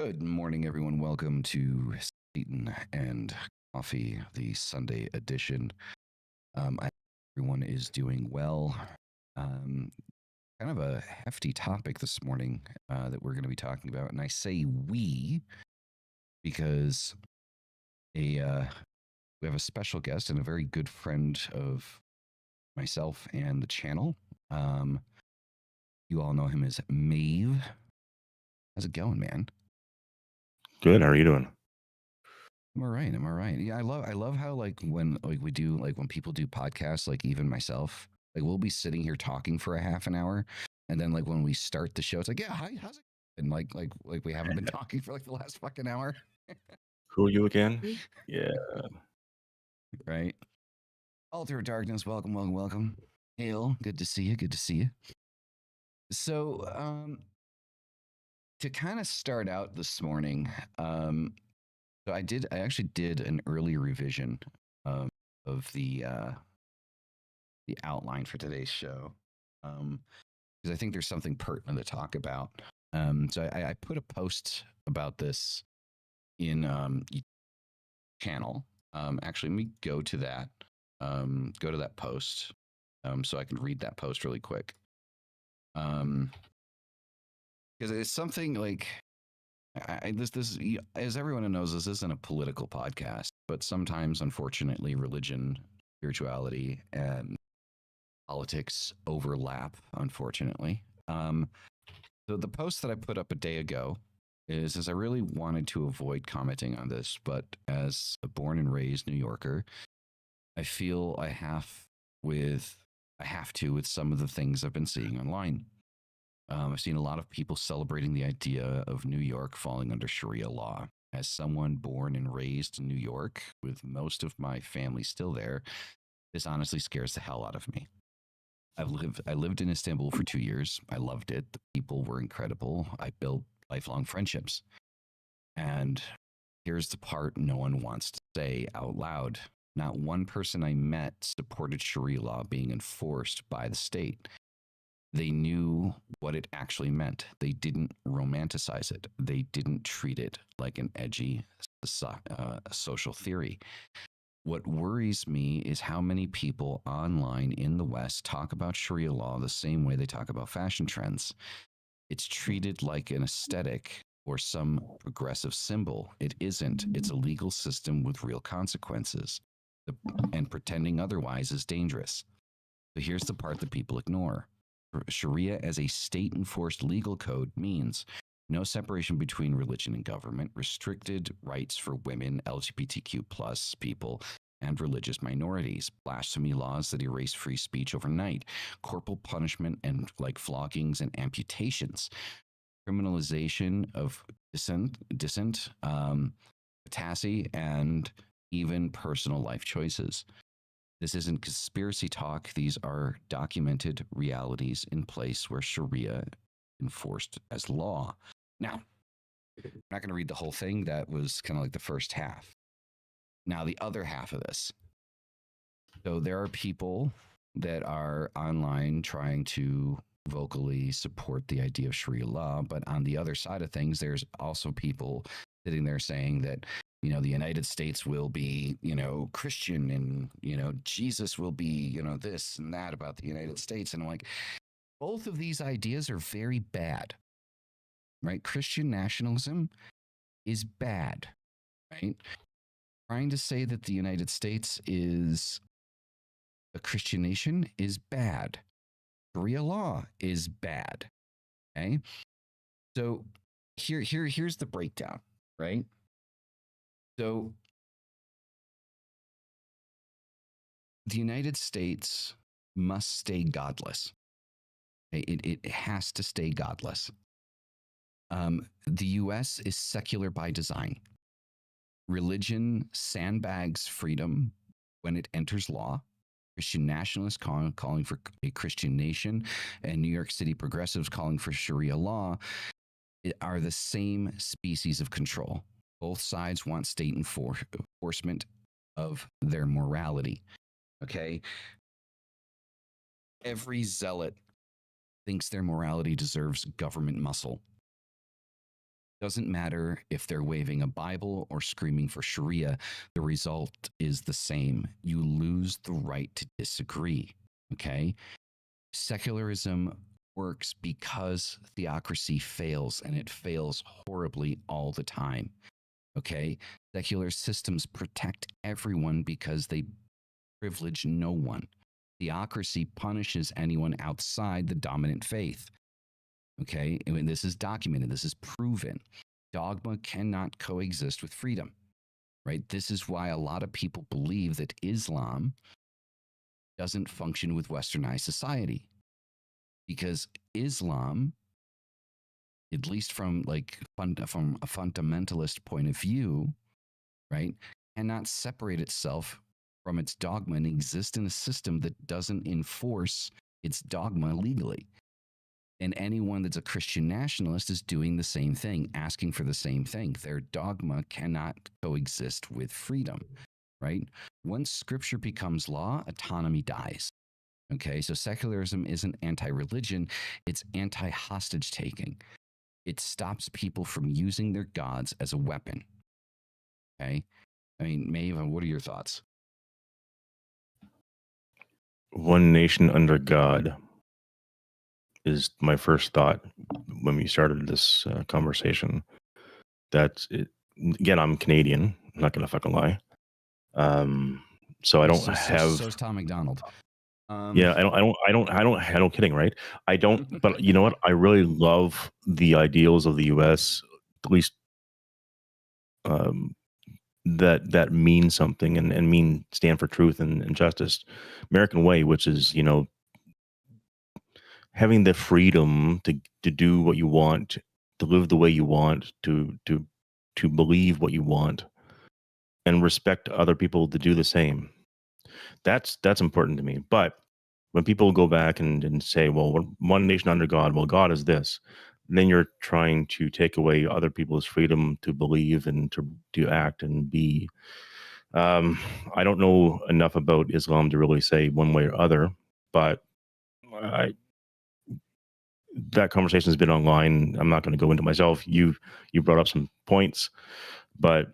Good morning, everyone. Welcome to Satan and Coffee, the Sunday edition. I hope everyone is doing well. Kind of a hefty topic this morning that we're going to be talking about. And I say we because we have a special guest and a very good friend of myself and the channel. You all know him as Mave. How's it going, man? Good. How are you doing? I'm all right. I'm all right. Yeah, I love how when people do podcasts, like even myself, like we'll be sitting here talking for a half an hour, and then like when we start the show, it's like, yeah, hi, how's it? And like we haven't been talking for like the last fucking hour. Who are you again? Yeah. Right. Altar of Darkness, welcome. Hail, good to see you. Good to see you. So, to kind of start out this morning, so I actually did an early revision of the outline for today's show, because I think there's something pertinent to talk about. So I put a post about this in channel. Actually, let me go to that. Go to that post, so I can read that post really quick. Because it's something like this as everyone knows, this isn't a political podcast, but sometimes, unfortunately, religion, spirituality, and politics overlap, unfortunately. So the post that I put up a day ago is I really wanted to avoid commenting on this, but as a born and raised New Yorker, I feel I have to with some of the things I've been seeing online. I've seen a lot of people celebrating the idea of New York falling under Sharia law. As someone born and raised in New York, with most of my family still there, this honestly scares the hell out of me. I lived in Istanbul for 2 years. I loved it. The people were incredible. I built lifelong friendships. And here's the part no one wants to say out loud. Not one person I met supported Sharia law being enforced by the state. They knew what it actually meant. They didn't romanticize it. They didn't treat it like an edgy social theory. What worries me is how many people online in the West talk about Sharia law the same way they talk about fashion trends. It's treated like an aesthetic or some progressive symbol. It isn't. It's a legal system with real consequences. And pretending otherwise is dangerous. So here's the part that people ignore. Sharia as a state-enforced legal code means no separation between religion and government, restricted rights for women, LGBTQ plus people, and religious minorities, blasphemy laws that erase free speech overnight, corporal punishment and like floggings and amputations, criminalization of dissent, apostasy, and even personal life choices. This isn't conspiracy talk. These are documented realities in place where Sharia enforced as law. Now, I'm not going to read the whole thing. That was kind of like the first half. Now, the other half of this. So there are people that are online trying to vocally support the idea of Sharia law. But on the other side of things, there's also people sitting there saying that, the United States will be, Christian, and, Jesus will be, this and that about the United States. And I'm like, both of these ideas are very bad, right? Christian nationalism is bad, right? Trying to say that the United States is a Christian nation is bad. Sharia law is bad. Okay. So here's the breakdown, right? So the United States must stay godless. It has to stay godless. The US is secular by design. Religion sandbags freedom when it enters law. Christian nationalists calling for a Christian nation, and New York City progressives calling for Sharia law are the same species of control. Both sides want state enforcement of their morality. Okay. Every zealot thinks their morality deserves government muscle. Doesn't matter if they're waving a Bible or screaming for Sharia, the result is the same. You lose the right to disagree. Okay? Secularism works because theocracy fails, and it fails horribly all the time. Okay? Secular systems protect everyone because they privilege no one. Theocracy punishes anyone outside the dominant faith. Okay? And this is documented, this is proven. Dogma cannot coexist with freedom, right? This is why a lot of people believe that Islam doesn't function with westernized society, because Islam, at least from from a fundamentalist point of view, right, cannot separate itself from its dogma and exist in a system that doesn't enforce its dogma legally. And anyone that's a Christian nationalist is doing the same thing, asking for the same thing. Their dogma cannot coexist with freedom, right? Once scripture becomes law, autonomy dies. Okay, so secularism isn't anti religion, it's anti hostage taking. It stops people from using their gods as a weapon. Okay, I mean, Maeve, what are your thoughts? One nation under God is my first thought when we started this conversation. That's it. Again, I'm Canadian. I'm not gonna fucking lie. So I don't have. So's Tom McDonald. Yeah, I don't kidding, right? I don't. But you know what? I really love the ideals of the U.S. At least that mean something and mean stand for truth and justice. American way, which is having the freedom to do what you want, to live the way you want, to believe what you want, and respect other people to do the same. That's important to me. But when people go back and say, well, we're one nation under God, well, God is this, then you're trying to take away other people's freedom to believe and to act and be. I don't know enough about Islam to really say one way or other, but that conversation has been online. I'm not going to go into myself. You brought up some points, but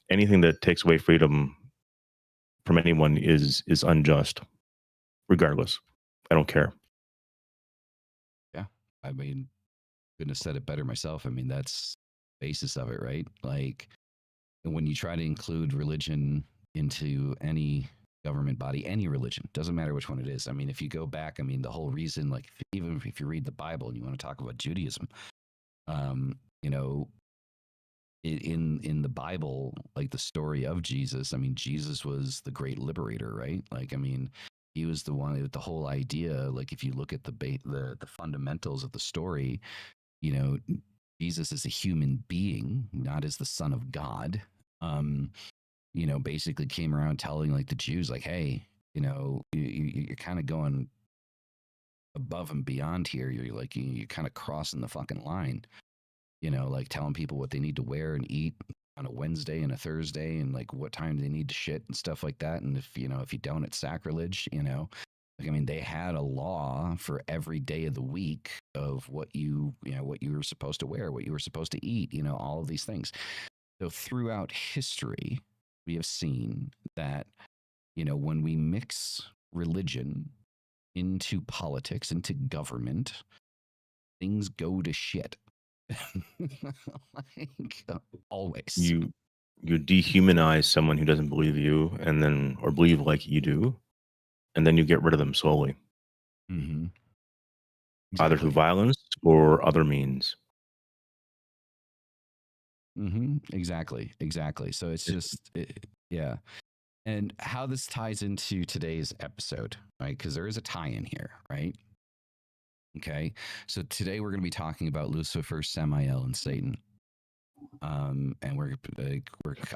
anything that takes away freedom from anyone is unjust, regardless. I don't care. Yeah, I mean, couldn't have said it better myself. I mean, that's the basis of it, right? Like, when you try to include religion into any government body, any religion, doesn't matter which one it is. I mean, if you go back, I mean, the whole reason, like, even if you read the Bible and you want to talk about Judaism, you know, in the Bible, like the story of Jesus, I mean, Jesus was the great liberator, right? Like, I mean, he was the one with the whole idea. Like, if you look at the fundamentals of the story, you know, Jesus is a human being, not as the Son of God. Um, basically came around telling like the Jews, like, hey, you're kind of going above and beyond here. You're like, you're kind of crossing the fucking line, like telling people what they need to wear and eat on a Wednesday and a Thursday and like what time they need to shit and stuff like that. And if you don't, it's sacrilege, Like, I mean, they had a law for every day of the week of what what you were supposed to wear, what you were supposed to eat, all of these things. So throughout history, we have seen that, when we mix religion into politics, into government, things go to shit. Like, always. You dehumanize someone who doesn't believe you, and then or believe like you do, and then you get rid of them slowly, Mm-hmm. either through violence or other means. Mm-hmm. Exactly. So it's just, yeah. And how this ties into today's episode, right? Because there is a tie-in here, right? Okay. So today we're going to be talking about Lucifer, Samael, and Satan. And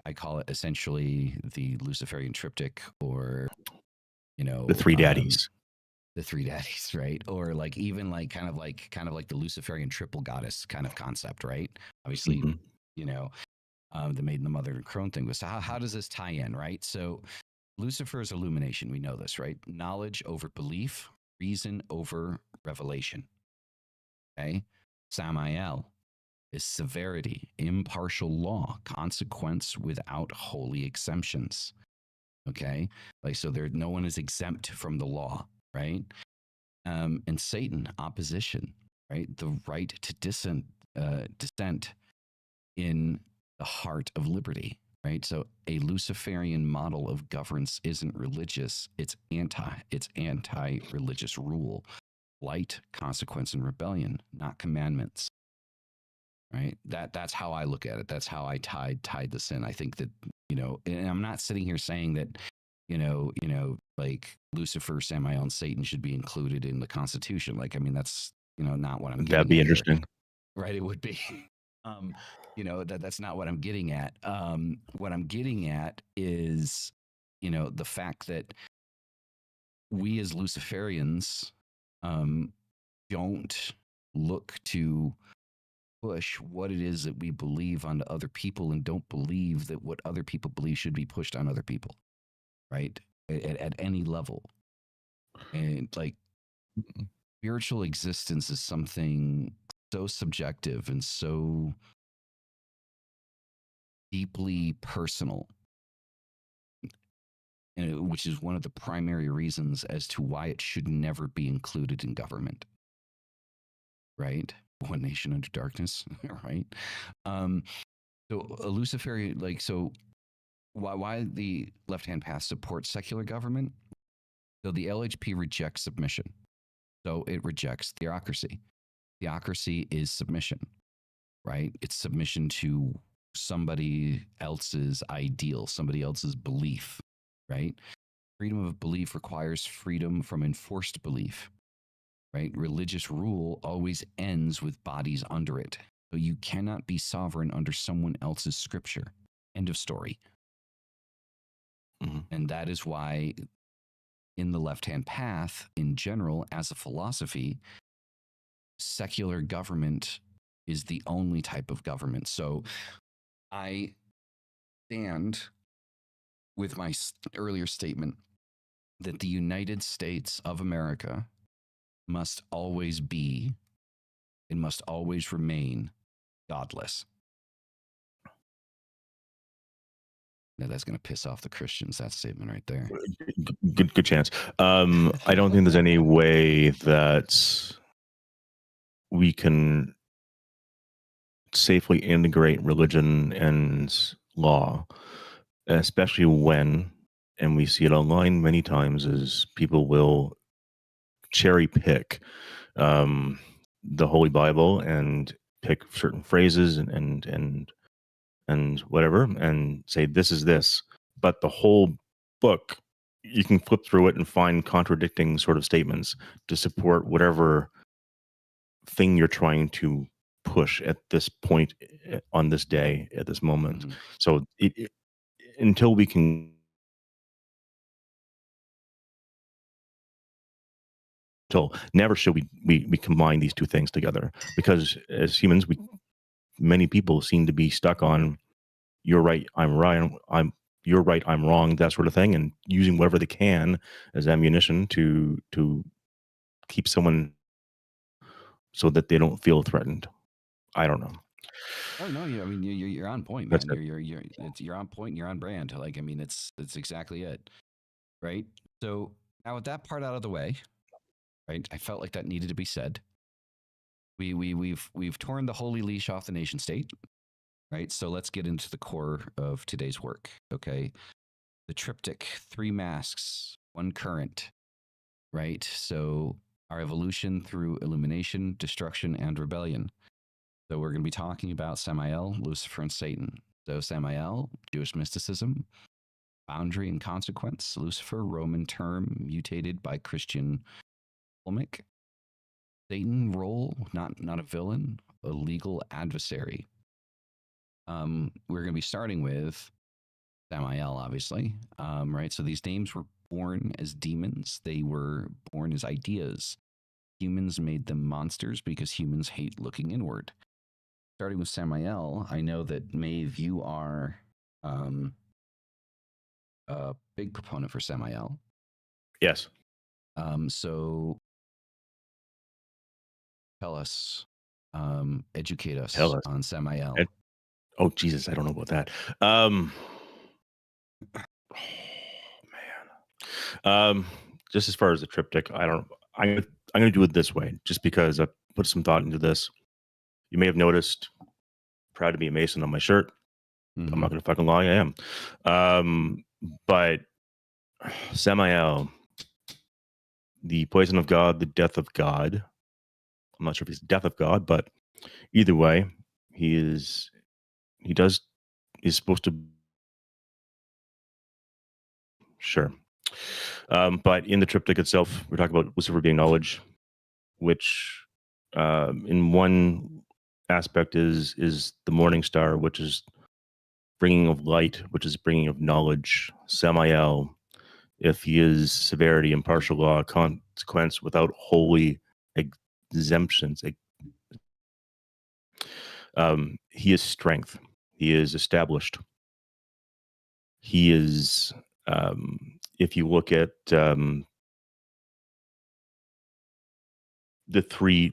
I call it essentially the Luciferian Trip Tique, or The three daddies. The three daddies, right? Or like even like kind of like the Luciferian triple goddess kind of concept, right? Obviously, the maiden, the mother, and crone thing. But so how does this tie in, right? So Lucifer is illumination. We know this, right? Knowledge over belief, reason over revelation. Okay. Samael, is severity, impartial law, consequence without holy exemptions. Okay, like so, there no one is exempt from the law, right? And Satan, opposition, right? The right to dissent in the heart of liberty, right? So a Luciferian model of governance isn't religious; it's anti-religious rule, light, consequence, and rebellion, not commandments. Right. That's how I look at it. That's how I tied this in. I think that, and I'm not sitting here saying that, like Lucifer, Samael, and Satan should be included in the Constitution. Like, I mean, that's not what I'm That'd getting be at here. interesting. Right. It would be. That's not what I'm getting at. What I'm getting at is, the fact that we as Luciferians don't look to push what it is that we believe onto other people and don't believe that what other people believe should be pushed on other people, right? At any level. And like spiritual existence is something so subjective and so deeply personal, which is one of the primary reasons as to why it should never be included in government, right? One nation under darkness, right? So a Luciferian, like, so why the left-hand path supports secular government? So the LHP rejects submission. So it rejects theocracy. Theocracy is submission, right? It's submission to somebody else's ideal, somebody else's belief, right? Freedom of belief requires freedom from enforced belief, right? Religious rule always ends with bodies under it. So you cannot be sovereign under someone else's scripture. End of story. Mhm. And that is why, in the left hand path, in general, as a philosophy, secular government is the only type of government. So I stand with my earlier statement that the United States of America must always be and must always remain godless. Now that's going to piss off the Christians, that statement right there. Good chance. I don't think there's any way that we can safely integrate religion and law, especially when, and we see it online many times, is people will cherry pick the Holy Bible and pick certain phrases and whatever and say this is this, but the whole book you can flip through it and find contradicting sort of statements to support whatever thing you're trying to push at this point on this day at this moment. Mhm. So until we can never should we combine these two things together, because as humans many people seem to be stuck on you're right, I'm right, you're right, I'm wrong, that sort of thing, and using whatever they can as ammunition to keep someone so that they don't feel threatened. I don't know. Oh no, I mean you're on point, That's man. it. You're on point. And you're on brand. Like, I mean, it's exactly it, right? So now with that part out of the way, right? I felt like that needed to be said. We've torn the holy leash off the nation state, right? So let's get into the core of today's work. Okay, the triptych: three masks, one current, right? So our evolution through illumination, destruction, and rebellion. So we're going to be talking about Samael, Lucifer, and Satan. So Samael, Jewish mysticism, boundary and consequence. Lucifer, Roman term mutated by Christian polemic. Satan, role, not a villain, a legal adversary. We're going to be starting with Samael, obviously, right? So these names were born as demons. They were born as ideas. Humans made them monsters because humans hate looking inward. Starting with Samael, I know that Maeve, you are a big proponent for Samael. Yes. So tell us Educate us Tell us. on Samael. Oh, Jesus, I don't know about that. Oh, man. Just as far as the triptych, I'm going to do it this way, just because I put some thought into this. You may have noticed, proud to be a Mason on my shirt. Mm-hmm. I'm not going to fucking lie, I am. But Samael, the poison of God, the death of God. I'm not sure if he's the death of God, but either way, he's supposed to. Sure. But in the triptych itself, we're talking about Lucifer being knowledge, which in one aspect is the morning star, which is bringing of light, which is bringing of knowledge. Samael, if he is severity, impartial law, consequence without holy exemptions. He is strength. He is established. He is, if you look at the three,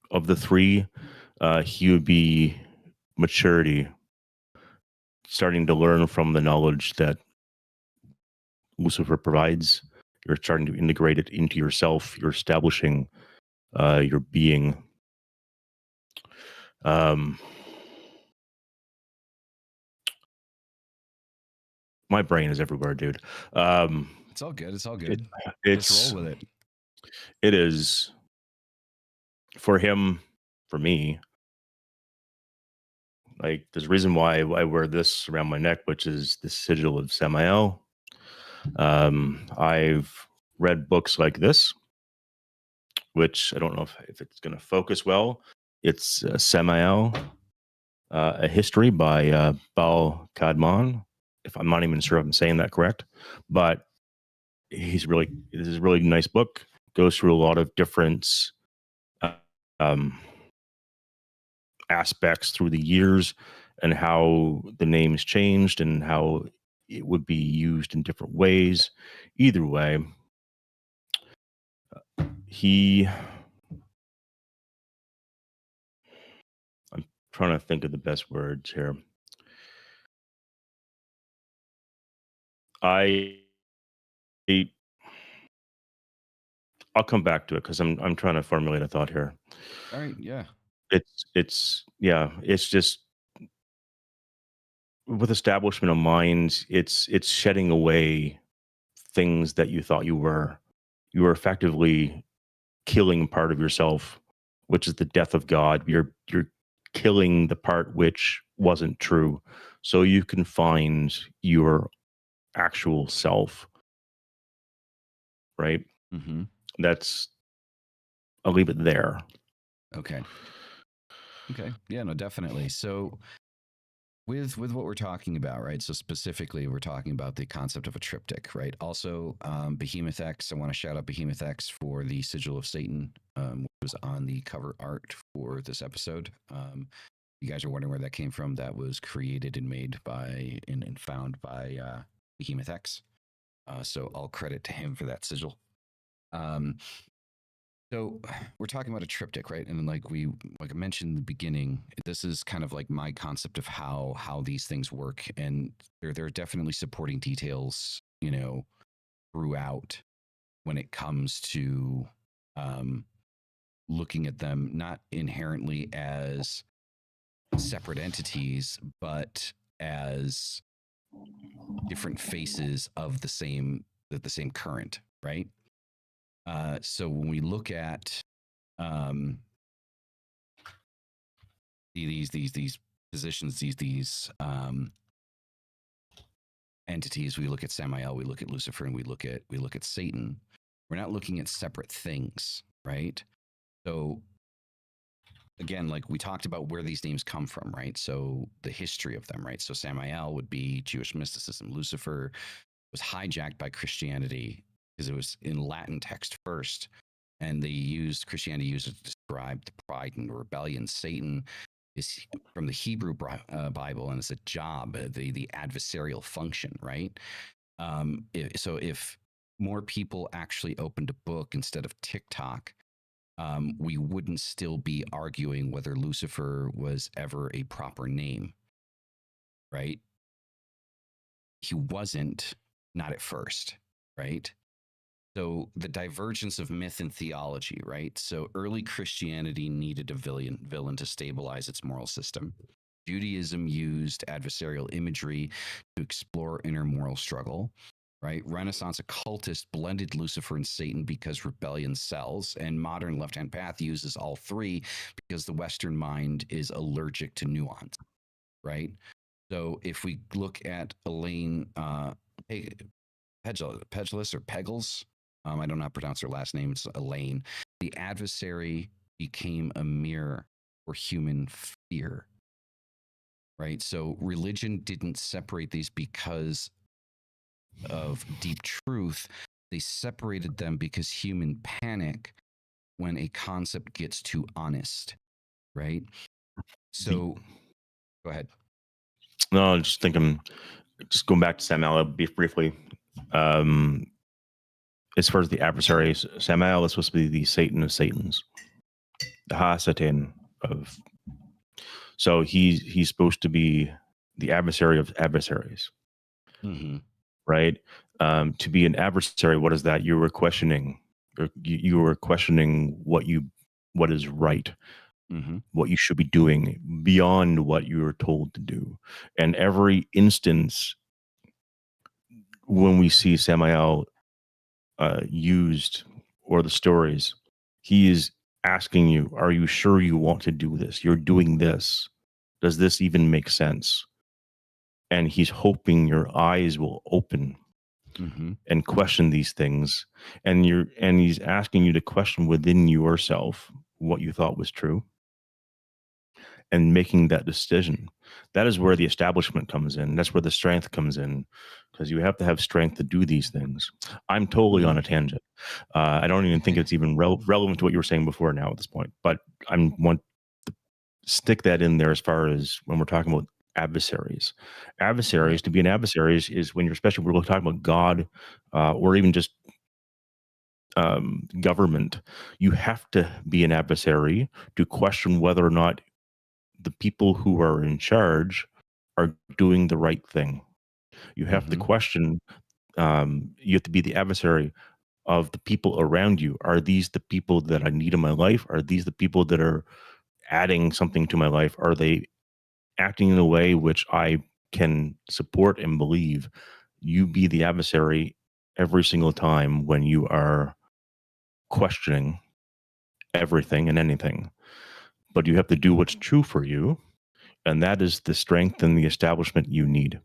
of the three, he would be maturity, starting to learn from the knowledge that Lucifer provides. You're starting to integrate it into yourself. You're establishing your being. My brain is everywhere, dude. It's all good. It's all good. It's just roll with it. It is for him, for me. Like, there's a reason why I wear this around my neck, which is the sigil of Samael. I've read books like this, which I don't know if it's going to focus well. It's Samael, a history by Baal Kadmon. If I'm not even sure if I'm saying that correct, but it is a really nice book. Goes through a lot of different aspects through the years and how the names changed and how it would be used in different ways. Either way, I'm trying to think of the best words here. I'll come back to it because I'm trying to formulate a thought here. All right, yeah. It's just with establishment of mind, it's shedding away things that you thought you were. You were effectively killing part of yourself, which is the death of God. You're killing the part which wasn't true, so you can find your actual self. Right? Mm-hmm. I'll leave it there. Okay. Yeah, no, definitely. So with what we're talking about, right? So specifically, we're talking about the concept of a triptych, right? Also, Behemoth X. I want to shout out Behemoth X for the Sigil of Satan, which was on the cover art for this episode. You guys are wondering where that came from. That was created and made by and found by Behemoth X. So all credit to him for that sigil. So we're talking about a triptych, right? And like I mentioned in the beginning, this is kind of like my concept of how these things work, and there are definitely supporting details, throughout when it comes to looking at them not inherently as separate entities, but as different faces of the same current, right? So when we look at these positions, these entities, we look at Samael, we look at Lucifer, and we look at Satan. We're not looking at separate things, right? So again, like we talked about where these names come from, right? So the history of them, right? So Samael would be Jewish mysticism. Lucifer was hijacked by Christianity because it was in Latin text first, and Christianity used it to describe the pride and rebellion. Satan is from the Hebrew Bible, and it's a job, the adversarial function, right? So if more people actually opened a book instead of TikTok, we wouldn't still be arguing whether Lucifer was ever a proper name, right? He wasn't, not at first, right? So the divergence of myth and theology, right? So early Christianity needed a villain to stabilize its moral system. Judaism used adversarial imagery to explore inner moral struggle, right? Renaissance occultists blended Lucifer and Satan because rebellion sells, and modern left-hand path uses all three because the Western mind is allergic to nuance, right? So if we look at Elaine Pagels or Pagels, I don't know how to pronounce her last name. It's Elaine. The adversary became a mirror for human fear, right? So religion didn't separate these because of deep truth. They separated them because human panic when a concept gets too honest, right? So go ahead. No, I'm just thinking, just going back to Samael briefly. As far as the adversaries, Samael is supposed to be the Satan of Satans, the Ha-Satan of. So he's supposed to be the adversary of adversaries, right? To be an adversary, what is that? You were questioning, or you were questioning what is right, what you should be doing beyond what you were told to do. And every instance when we see Samael used, or the stories, he is asking you, are you sure you want to do this? You're doing this. Does this even make sense? And he's hoping your eyes will open and question these things. And he's asking you to question within yourself what you thought was true and making that decision. That is where the establishment comes in. That's where the strength comes in, because you have to have strength to do these things. I'm totally on a tangent. I don't even think it's even relevant to what you were saying before now at this point, but I want to stick that in there as far as when we're talking about adversaries. Adversaries, to be an adversary is when you're, especially when we're talking about God, or even just government, you have to be an adversary to question whether or not the people who are in charge are doing the right thing. You have to question, you have to be the adversary of the people around you. Are these the people that I need in my life? Are these the people that are adding something to my life? Are they acting in a way which I can support and believe? You be the adversary every single time when you are questioning everything and anything. But you have to do what's true for you, and that is the strength and the establishment you need.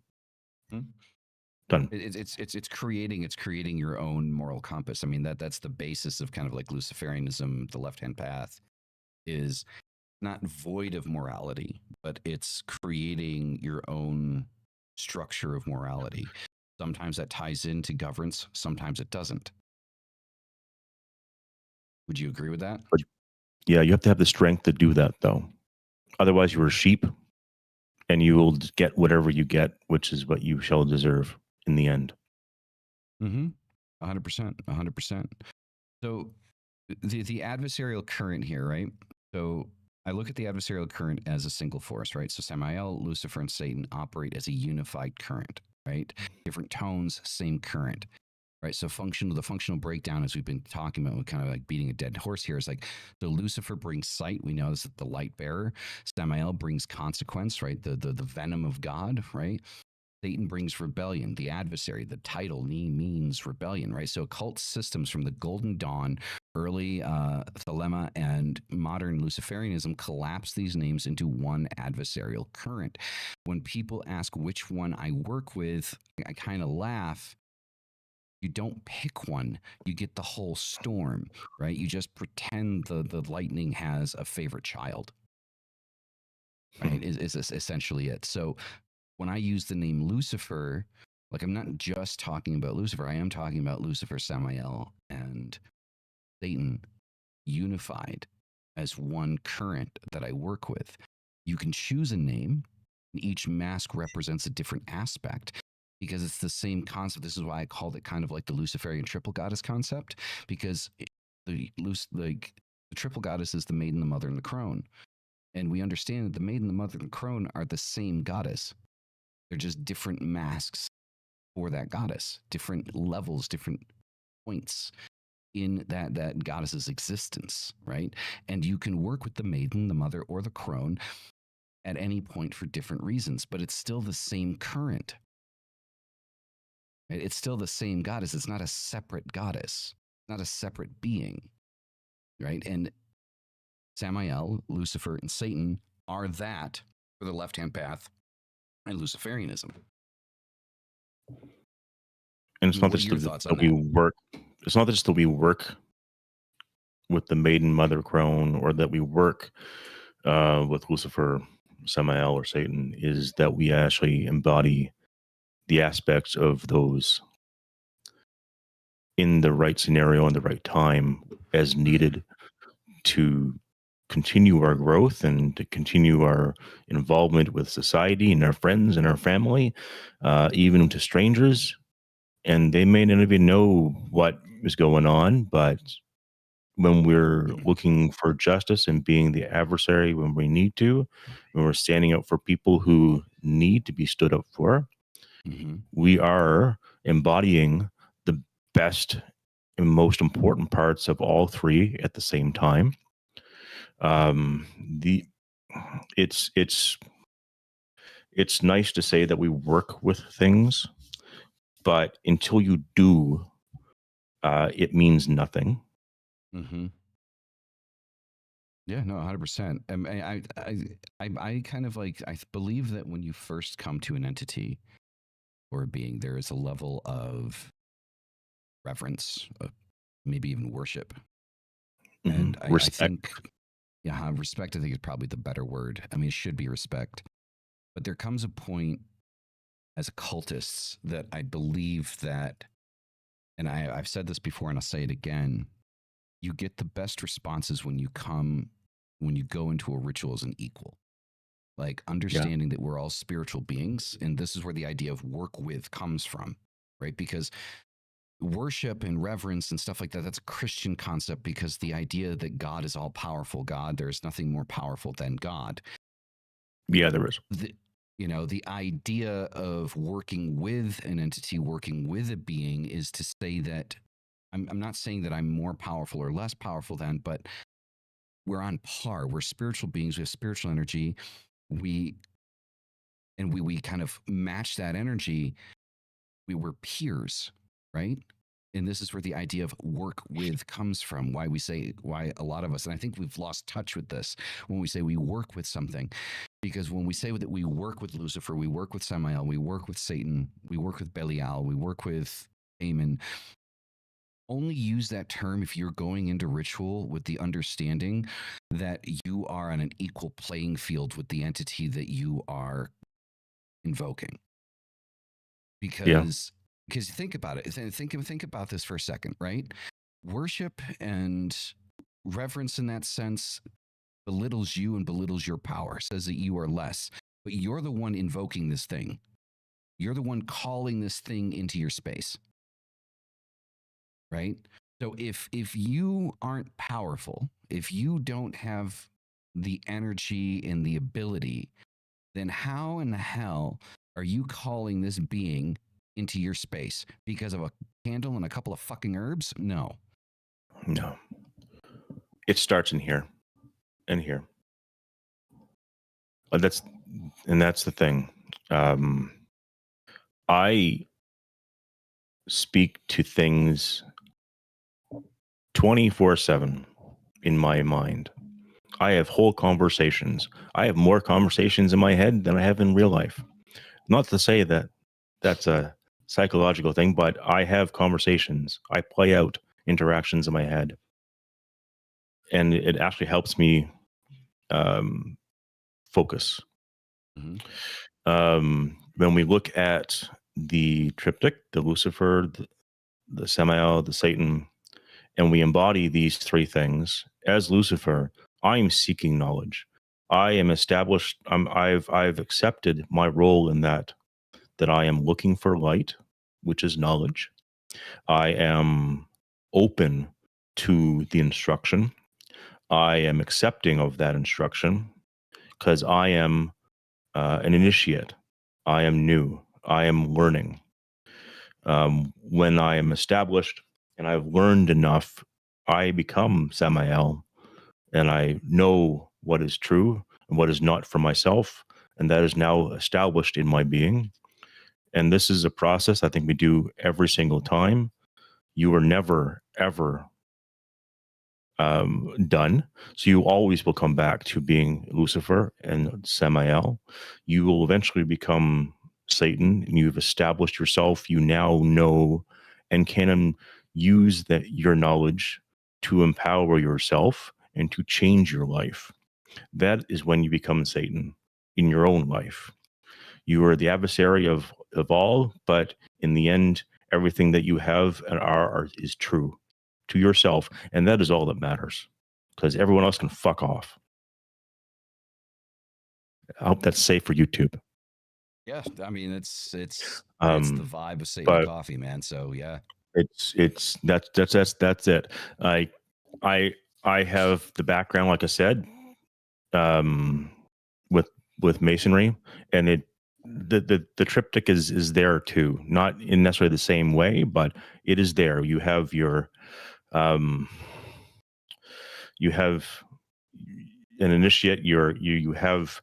Done. It's creating your own moral compass. I mean, that's the basis of kind of like Luciferianism. The left-hand path is not void of morality, but it's creating your own structure of morality. Sometimes that ties into governance, sometimes it doesn't. Would you agree with that? But yeah, you have to have the strength to do that, though. Otherwise, you're a sheep, and you will get whatever you get, which is what you shall deserve in the end. 100%. So the adversarial current here, right? So I look at the adversarial current as a single force, right? So Samael, Lucifer, and Satan operate as a unified current, right? Different tones, same current, right? So the functional breakdown, as we've been talking about, we're kind of like beating a dead horse here, is like, so Lucifer brings sight. We know this is the light bearer. Samael brings consequence, right? The venom of God, right? Satan brings rebellion. The adversary, the title means rebellion, right? So occult systems from the Golden Dawn, early Thelema, and modern Luciferianism collapse these names into one adversarial current. When people ask which one I work with, I kind of laugh. You don't pick one. You get the whole storm, right? You just pretend the lightning has a favorite child, right? Is essentially it. So when I use the name Lucifer, like I'm not just talking about Lucifer, I am talking about Lucifer, Samael, and Satan unified as one current that I work with. You can choose a name, and each mask represents a different aspect because it's the same concept. This is why I called it kind of like the Luciferian triple goddess concept, because The triple goddess is the maiden, the mother, and the crone. And we understand that the maiden, the mother, and the crone are the same goddess. They're just different masks for that goddess, different levels, different points in that goddess's existence, right? And you can work with the maiden, the mother, or the crone at any point for different reasons, but it's still the same current. Right? It's still the same goddess. It's not a separate goddess, not a separate being, right? And Samael, Lucifer, and Satan are that for the left-hand path and Luciferianism. And it's not What are just your that thoughts on we that? work. It's not just that we work with the maiden, mother, crone, or that we work with Lucifer, Samael, or Satan. Is that we actually embody the aspects of those in the right scenario and the right time as needed to continue our growth and to continue our involvement with society and our friends and our family, even to strangers. And they may not even know what is going on, but when we're looking for justice and being the adversary when we need to, when we're standing up for people who need to be stood up for, we are embodying the best and most important parts of all three at the same time. It's nice to say that we work with things, but until you do, it means nothing. Yeah, no, 100%. I kind of like, I believe that when you first come to an entity or a being, there is a level of reverence, maybe even worship. And I think, yeah, respect, I think is probably the better word. I mean, it should be respect. But there comes a point as occultists that I believe that, and I've said this before and I'll say it again, you get the best responses when you go into a ritual as an equal. Like understanding that we're all spiritual beings. And this is where the idea of work with comes from, right? Because worship and reverence and stuff like that, that's a Christian concept, because the idea that God is all powerful, there's nothing more powerful than God. Yeah, there is. The idea of working with an entity, working with a being, is to say that I'm not saying that I'm more powerful or less powerful than, but we're on par. We're spiritual beings. We have spiritual energy. We kind of match that energy. We were peers, right? And this is where the idea of work with comes from. Why a lot of us, and I think we've lost touch with this when we say we work with something, because when we say that we work with Lucifer, we work with Samael, we work with Satan, we work with Belial, we work with Amen. Only use that term if you're going into ritual with the understanding that you are on an equal playing field with the entity that you are invoking. Because think about it. Think about this for a second, right? Worship and reverence in that sense belittles you and belittles your power, says that you are less. But you're the one invoking this thing. You're the one calling this thing into your space. Right? So if you aren't powerful, if you don't have the energy and the ability, then how in the hell are you calling this being into your space? Because of a candle and a couple of fucking herbs? No. It starts in here and here. That's the thing. I speak to things 24/7 in my mind. I have whole conversations. I have more conversations in my head than I have in real life. Not to say that that's a psychological thing, but I have conversations. I play out interactions in my head. And it actually helps me focus. When we look at the triptych, the Lucifer, the Samael, the Satan, and we embody these three things, as Lucifer, I'm seeking knowledge. I am established. I've accepted my role in that I am looking for light, which is knowledge. I am open to the instruction. I am accepting of that instruction because I am an initiate. I am new. I am learning. When I am established and I've learned enough, I become Samael, and I know what is true and what is not for myself, and that is now established in my being. And this is a process I think we do every single time. You are never, ever done. So you always will come back to being Lucifer and Samael. You will eventually become Satan, and you've established yourself. You now know and can use that your knowledge to empower yourself and to change your life. That is when you become Satan in your own life. You are the adversary of all, but in the end, everything that you have and are is true to yourself, and that is all that matters, because everyone else can fuck off. I hope that's safe for YouTube. Yeah, I mean it's the vibe of Satan but coffee, man. So yeah, it's that's it. I have the background, like I said, with masonry, and the triptych is there too, not in necessarily the same way, but it is there. You have your you have an initiate. You have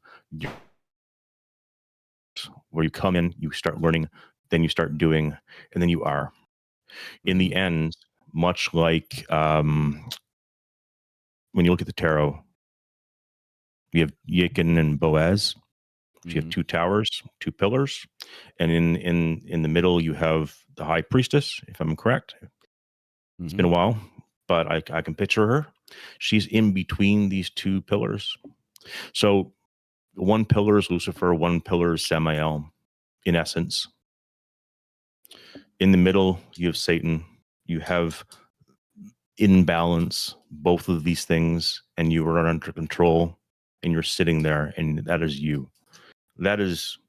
where you come in, you start learning, then you start doing, and then you are. In the end, much like when you look at the tarot, you have Yikin and Boaz. So you have two towers, two pillars, and in the middle you have the high priestess, if I'm correct. It's been a while, but I can picture her. She's in between these two pillars. So one pillar is Lucifer, one pillar is Samael, in essence. In the middle, you have Satan. You have in balance both of these things, and you are under control, and you're sitting there, and that is you. That is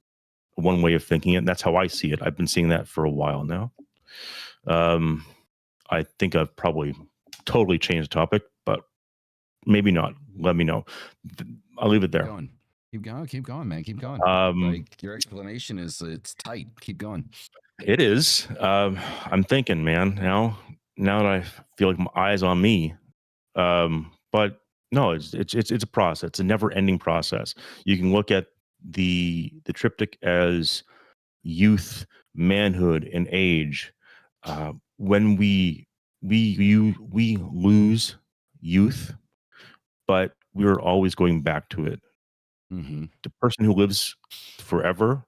one way of thinking it. That's how I see it. I've been seeing that for a while now. I think I've probably totally changed the topic, but maybe not. Let me know. I'll leave it there. Keep going, man. Keep going. Like your explanation it's tight. Keep going. It is. I'm thinking, man. Now that I feel like my eyes on me, but no, it's a process. It's a never-ending process. You can look at the triptych as youth, manhood, and age. When we lose youth, but we're always going back to it. The person who lives forever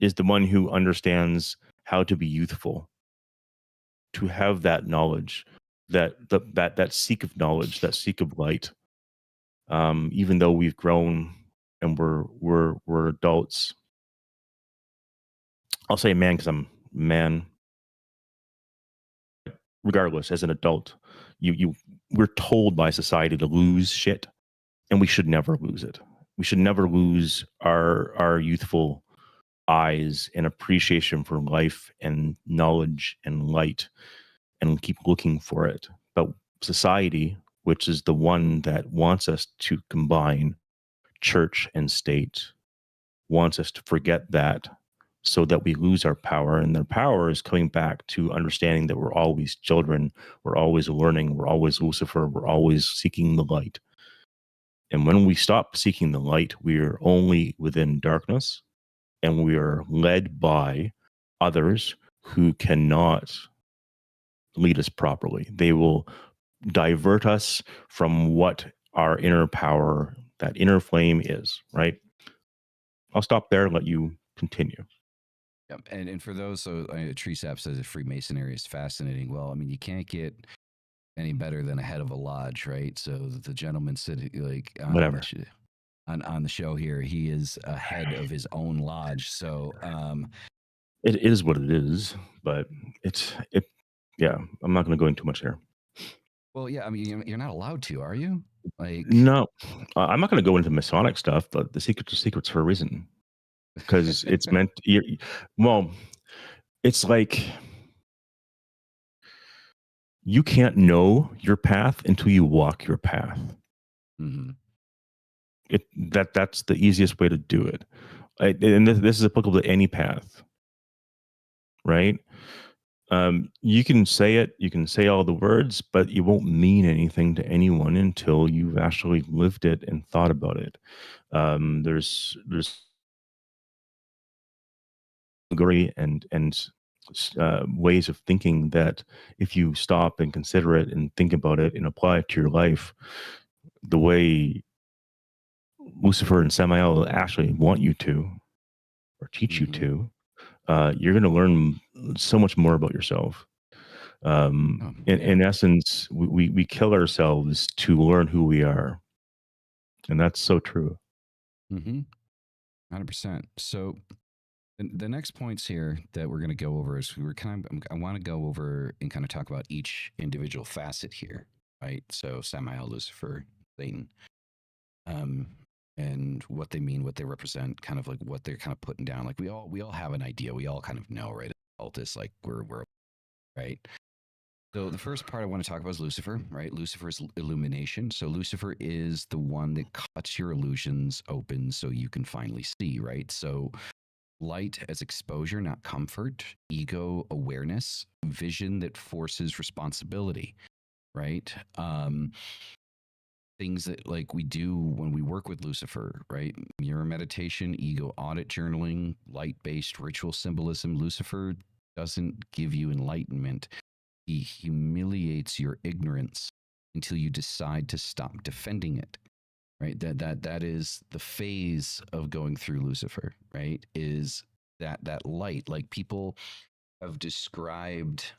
is the one who understands how to be youthful, to have that knowledge, that seek of knowledge, that seek of light. Even though we've grown and we're adults, I'll say man because I'm man. Regardless, as an adult, we're told by society to lose shit, and we should never lose it. We should never lose our youthful eyes and appreciation for life and knowledge and light, and keep looking for it. But society, which is the one that wants us to combine church and state, wants us to forget that, so that we lose our power. And their power is coming back to understanding that we're always children, we're always learning, we're always Lucifer, we're always seeking the light. And when we stop seeking the light, we are only within darkness, and we are led by others who cannot lead us properly. They will divert us from what our inner power, that inner flame is, right? I'll stop there and let you continue. Yep. And for those, so Tree Sap says that Freemasonry is fascinating. Well, I mean, you can't get any better than a head of a lodge, right? So the gentleman said, like, whatever. On the show here, he is a head of his own lodge. So it is what it is, but yeah, I'm not going to go into too much here. Well, yeah, I mean, you're not allowed to, are you? Like, no, I'm not going to go into Masonic stuff, but the secrets are secrets for a reason, because it's meant. Well, it's like you can't know your path until you walk your path. Mm-hmm. That's the easiest way to do it. And this is applicable to any path, right? You can say it, you can say all the words, but it won't mean anything to anyone until you've actually lived it and thought about it. There's agree and ways of thinking that if you stop and consider it and think about it and apply it to your life, the way Lucifer and Samael actually want you to or teach you Mm-hmm. to, you're going to learn so much more about yourself. Oh, In, yeah. in essence, we kill ourselves to learn who we are. And that's so true. Mm-hmm. 100%. So the next points here that we're going to go over is I want to go over and kind of talk about each individual facet here, right? So Samael, Lucifer, Satan, um, and what they mean, what they represent, kind of like what they're kind of putting down. Like we all have an idea. We all kind of know, right? Cultists, like we're right. So the first part I want to talk about is Lucifer, right? Lucifer's illumination. So Lucifer is the one that cuts your illusions open so you can finally see, right? So light as exposure, not comfort, ego awareness, vision that forces responsibility, right? Things that like we do when we work with Lucifer, right? Mirror meditation, ego audit journaling, light based ritual symbolism. Lucifer doesn't give you enlightenment, he humiliates your ignorance until you decide to stop defending it. Right? That is the phase of going through Lucifer, right? Is that light. Like people have described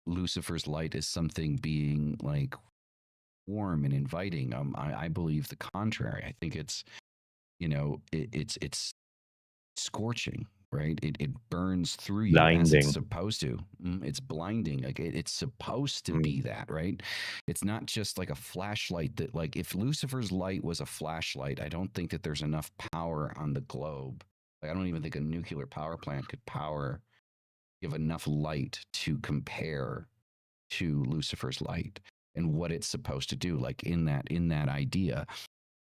Lucifer's light as something being like warm and inviting. I believe the contrary. I think it's, it's scorching, right? It burns through you as it's Blinding. supposed to. It's blinding. Like it's supposed to Mm. be that, right? It's not just like a flashlight that, like, if Lucifer's light was a flashlight, I don't think that there's enough power on the globe. Like, I don't even think a nuclear power plant could give enough light to compare to Lucifer's light and what it's supposed to do. Like in that idea,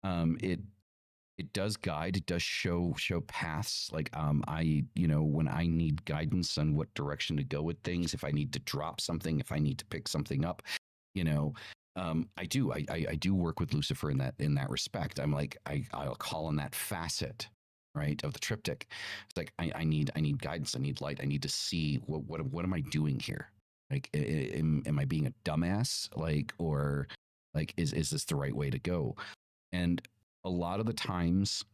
it does guide, it does show paths. Like when I need guidance on what direction to go with things, if I need to drop something, if I need to pick something up, you know I do work with Lucifer in that respect. I'm like, I'll call on that facet, right, of the triptych. It's like I need guidance, I need light, I need to see what am I doing here. Like, am I being a dumbass, like, or like is this the right way to go? And a lot of the times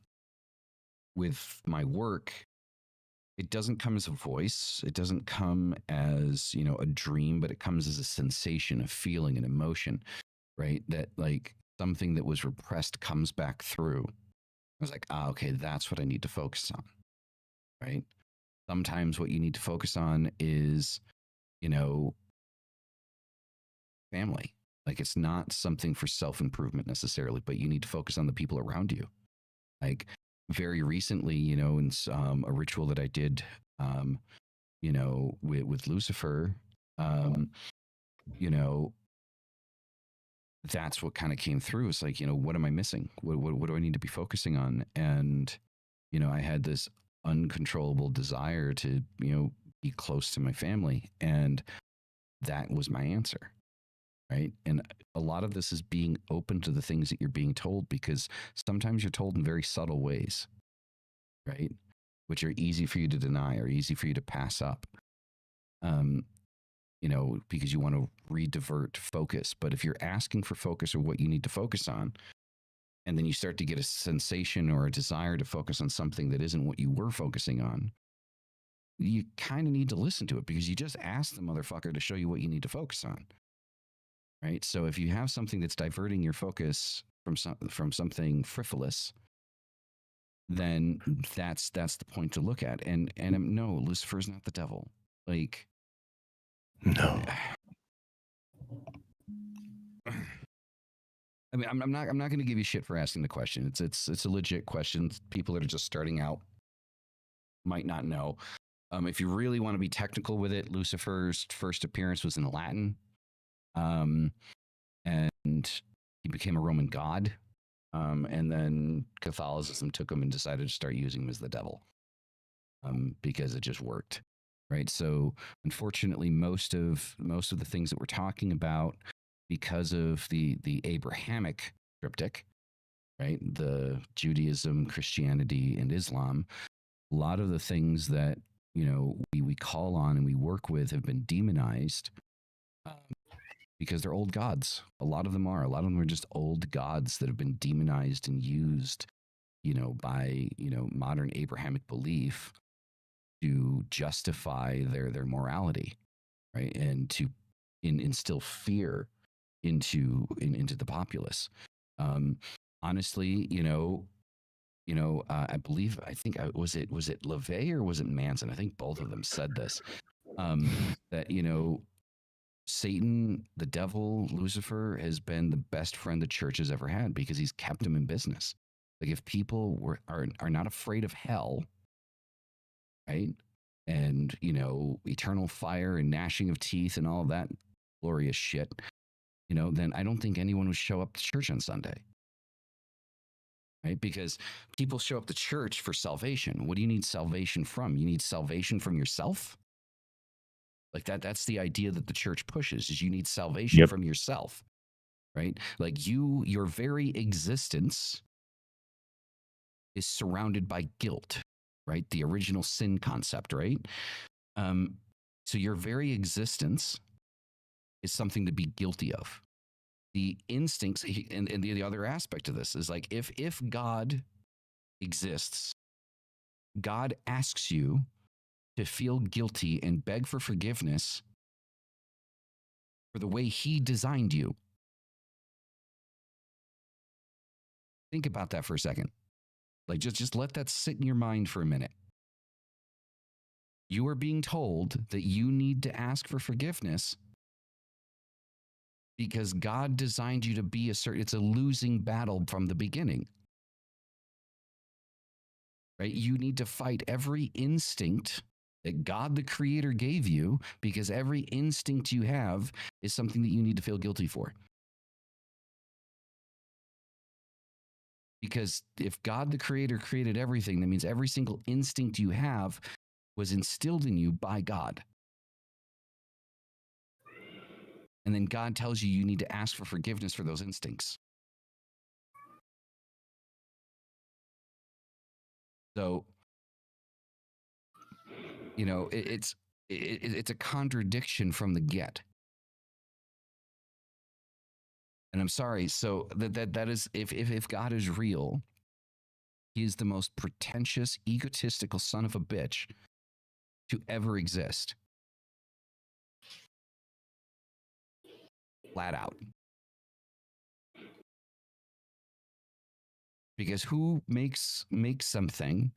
with my work, it doesn't come as a voice. It doesn't come as, a dream, but it comes as a sensation, a feeling, an emotion, right? That like something that was repressed comes back through. I was like, okay, that's what I need to focus on, right? Sometimes what you need to focus on is, you know, family. Like, it's not something for self improvement necessarily, but you need to focus on the people around you. Like, very recently, in a ritual that I did, with Lucifer, um, you know, that's what kind of came through. It's like, what am I missing? What do I need to be focusing on? And, I had this uncontrollable desire to, be close to my family. And that was my answer. Right. And a lot of this is being open to the things that you're being told, because sometimes you're told in very subtle ways, right? Which are easy for you to deny or easy for you to pass up, um, because you want to redivert focus. But if you're asking for focus or what you need to focus on, and then you start to get a sensation or a desire to focus on something that isn't what you were focusing on, you kind of need to listen to it, because you just asked the motherfucker to show you what you need to focus on. Right. So if you have something that's diverting your focus from something frivolous, then that's the point to look at. And no, Lucifer's not the devil. Like, No. I mean, I'm not going to give you shit for asking the question. It's a legit question. People that are just starting out might not know. If you really want to be technical with it, Lucifer's first appearance was in Latin, and he became a Roman god. And then Catholicism took him and decided to start using him as the devil, because it just worked, right? So unfortunately, most of the things that we're talking about, because of the Abrahamic triptych, right, the Judaism, Christianity, and Islam, a lot of the things that we call on and we work with have been demonized. Because they're old gods. A lot of them are. A lot of them are just old gods that have been demonized and used, by modern Abrahamic belief to justify their morality, right, and to instill fear into the populace. Honestly, I think was it LaVey or was it Manson? I think both of them said this. That Satan, the devil, Lucifer has been the best friend the church has ever had because he's kept them in business. Like if people are not afraid of hell, right? And eternal fire and gnashing of teeth and all of that glorious shit, then I don't think anyone would show up to church on Sunday. Right? Because people show up to church for salvation. What do you need salvation from? You need salvation from yourself? Like that's the idea that the church pushes, is you need salvation from yourself, right? Like your very existence is surrounded by guilt, right? The original sin concept, right? So your very existence is something to be guilty of. The instincts, and the other aspect of this is like, if God exists, God asks you to feel guilty and beg for forgiveness for the way he designed you. Think about that for a second. Like just let that sit in your mind for a minute. You are being told that you need to ask for forgiveness because God designed you to be it's a losing battle from the beginning. Right? You need to fight every instinct that God the Creator gave you, because every instinct you have is something that you need to feel guilty for. Because if God the Creator created everything, that means every single instinct you have was instilled in you by God. And then God tells you need to ask for forgiveness for those instincts. So, it's a contradiction from the get. And I'm sorry. So that is, if God is real, he is the most pretentious, egotistical son of a bitch to ever exist. Flat out. Because who makes something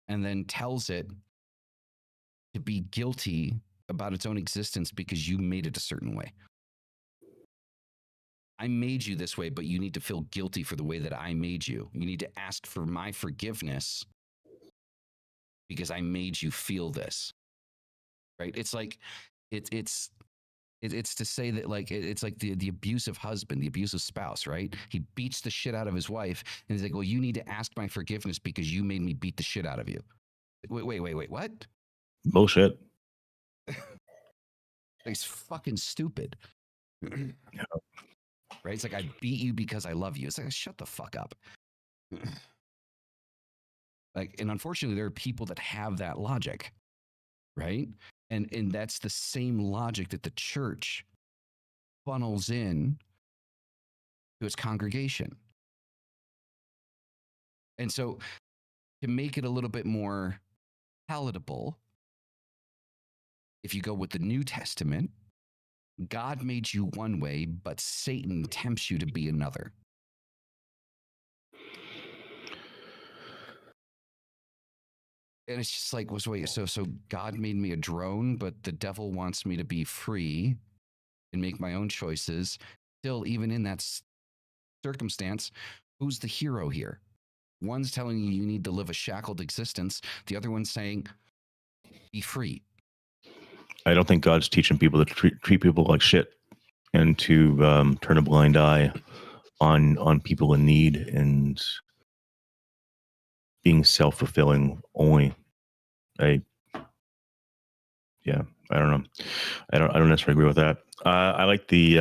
and then tells it to be guilty about its own existence because you made it a certain way? I made you this way, but you need to feel guilty for the way that I made you. You need to ask for my forgiveness because I made you feel this. Right? It's like it's to say that, like, it's like the abusive husband, the abusive spouse, right? He beats the shit out of his wife, and he's like, well, you need to ask my forgiveness because you made me beat the shit out of you. Wait, what? Bullshit. It's fucking stupid. Right? It's like, I beat you because I love you. It's like, shut the fuck up. Like, and unfortunately, there are people that have that logic, right? And that's the same logic that the church funnels in to its congregation. And so, to make it a little bit more palatable, if you go with the New Testament, God made you one way, but Satan tempts you to be another. And it's just like, wait, so God made me a drone, but the devil wants me to be free and make my own choices. Still, even in that circumstance, who's the hero here? One's telling you need to live a shackled existence. The other one's saying, be free. I don't think God's teaching people to treat people like shit and to turn a blind eye on people in need and being self-fulfilling only. I don't know. I don't necessarily agree with that. I like the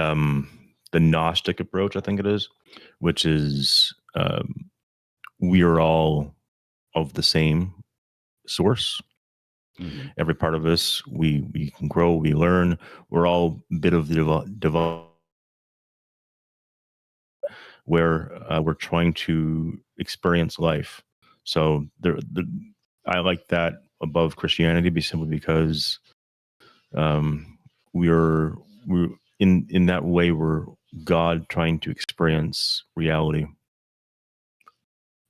Gnostic approach, I think it is, which is we are all of the same source. Mm-hmm. Every part of us, we can grow, we learn. We're all a bit of the divine, where we're trying to experience life. So I like that above Christianity, simply because we're in that way, we're God trying to experience reality.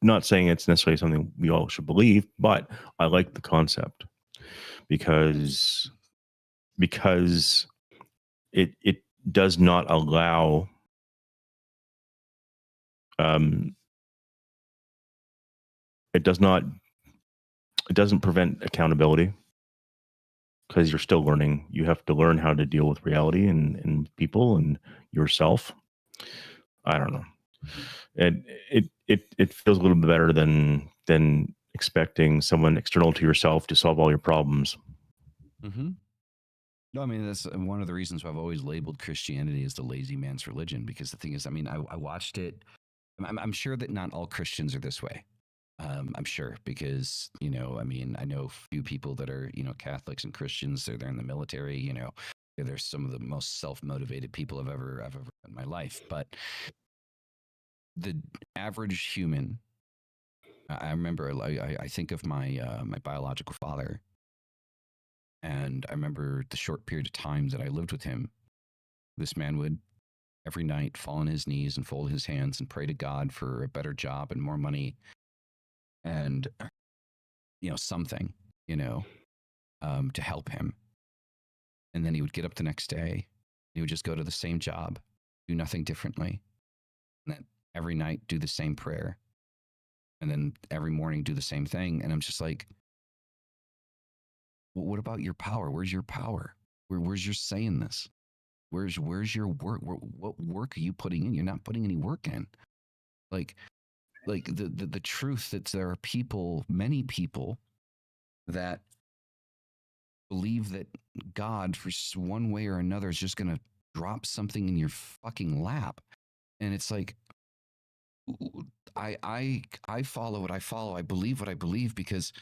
Not saying it's necessarily something we all should believe, but I like the concept because it does not allow it doesn't prevent accountability, because you're still learning. You have to learn how to deal with reality and people and yourself. I don't know. It feels a little bit better than expecting someone external to yourself to solve all your problems. Mm-hmm. No, I mean, that's one of the reasons why I've always labeled Christianity as the lazy man's religion, because the thing is, I mean, I watched it. I'm sure that not all Christians are this way. I'm sure, because, you know, I mean, I know a few people that are, you know, Catholics and Christians. They're in the military, you know, they're some of the most self-motivated people I've ever met in my life. But the average human, I remember, I think of my my biological father, and I remember the short period of time that I lived with him. This man would every night fall on his knees and fold his hands and pray to God for a better job and more money and, you know, something, you know, to help him. And then he would get up the next day. He would just go to the same job, do nothing differently. And then every night do the same prayer. And then every morning do the same thing. And I'm just like, well, what about your power? Where's your power? Where's your say in this? Where's your work? What work are you putting in? You're not putting any work in. Like the truth that there are people, many people, that believe that God, for one way or another, is just going to drop something in your fucking lap. And it's like, I follow what I follow. I believe what I believe because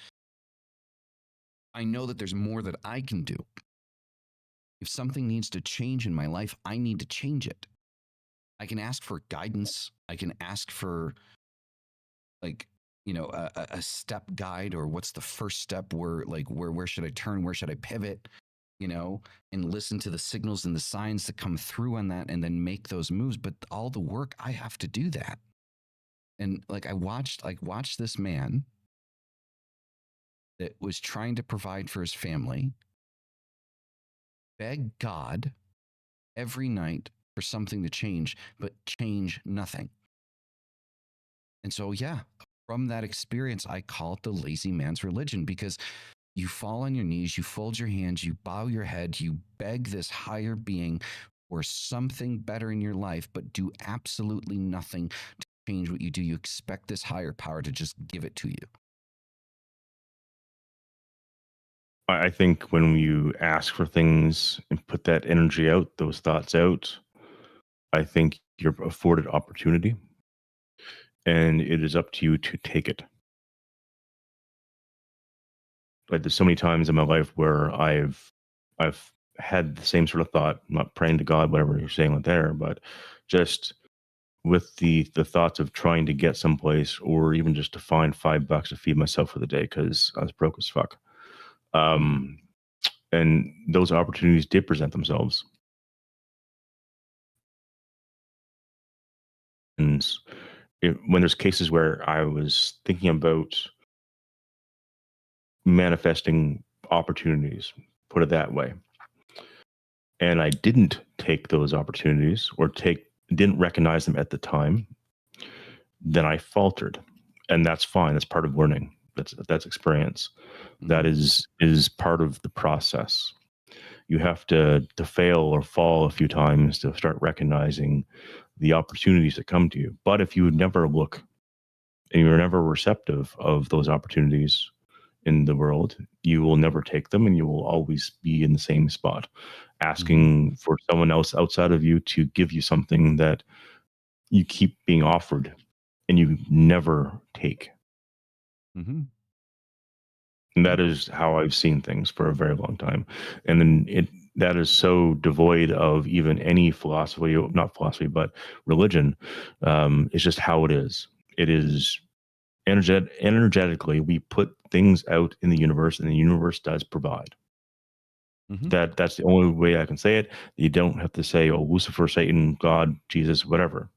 I know that there's more that I can do. If something needs to change in my life, I need to change it. I can ask for guidance. I can ask for, like, you know, a step guide, or what's the first step, where should I turn? Where should I pivot? You know, and listen to the signals and the signs that come through on that, and then make those moves. But all the work, I have to do that. And like, I watched this man that was trying to provide for his family beg God every night for something to change, but change nothing. And so, yeah, from that experience, I call it the lazy man's religion, because you fall on your knees, you fold your hands, you bow your head, you beg this higher being for something better in your life, but do absolutely nothing to change what you do. You expect this higher power to just give it to you. I think when you ask for things and put that energy out, those thoughts out, I think you're afforded opportunity, and it is up to you to take it. Like, there's so many times in my life where I've had the same sort of thought. I'm not praying to God, whatever you're saying with there, but just with the thoughts of trying to get someplace, or even just to find $5 to feed myself for the day because I was broke as fuck. And those opportunities did present themselves. And when there's cases where I was thinking about manifesting opportunities, put it that way, and I didn't take those opportunities, or didn't recognize them at the time, then I faltered. And that's fine. That's part of learning. That's experience. That is part of the process. You have to fail or fall a few times to start recognizing the opportunities that come to you. But if you would never look and you're never receptive of those opportunities in the world, you will never take them, and you will always be in the same spot, asking for someone else outside of you to give you something that you keep being offered and you never take. Mm-hmm. And that is how I've seen things for a very long time. And then that is so devoid of even any philosophy, not philosophy, but religion. It's just how it is. It is energetically, we put things out in the universe, and the universe does provide. Mm-hmm. That's the only way I can say it. You don't have to say, oh, Lucifer, Satan, God, Jesus, whatever.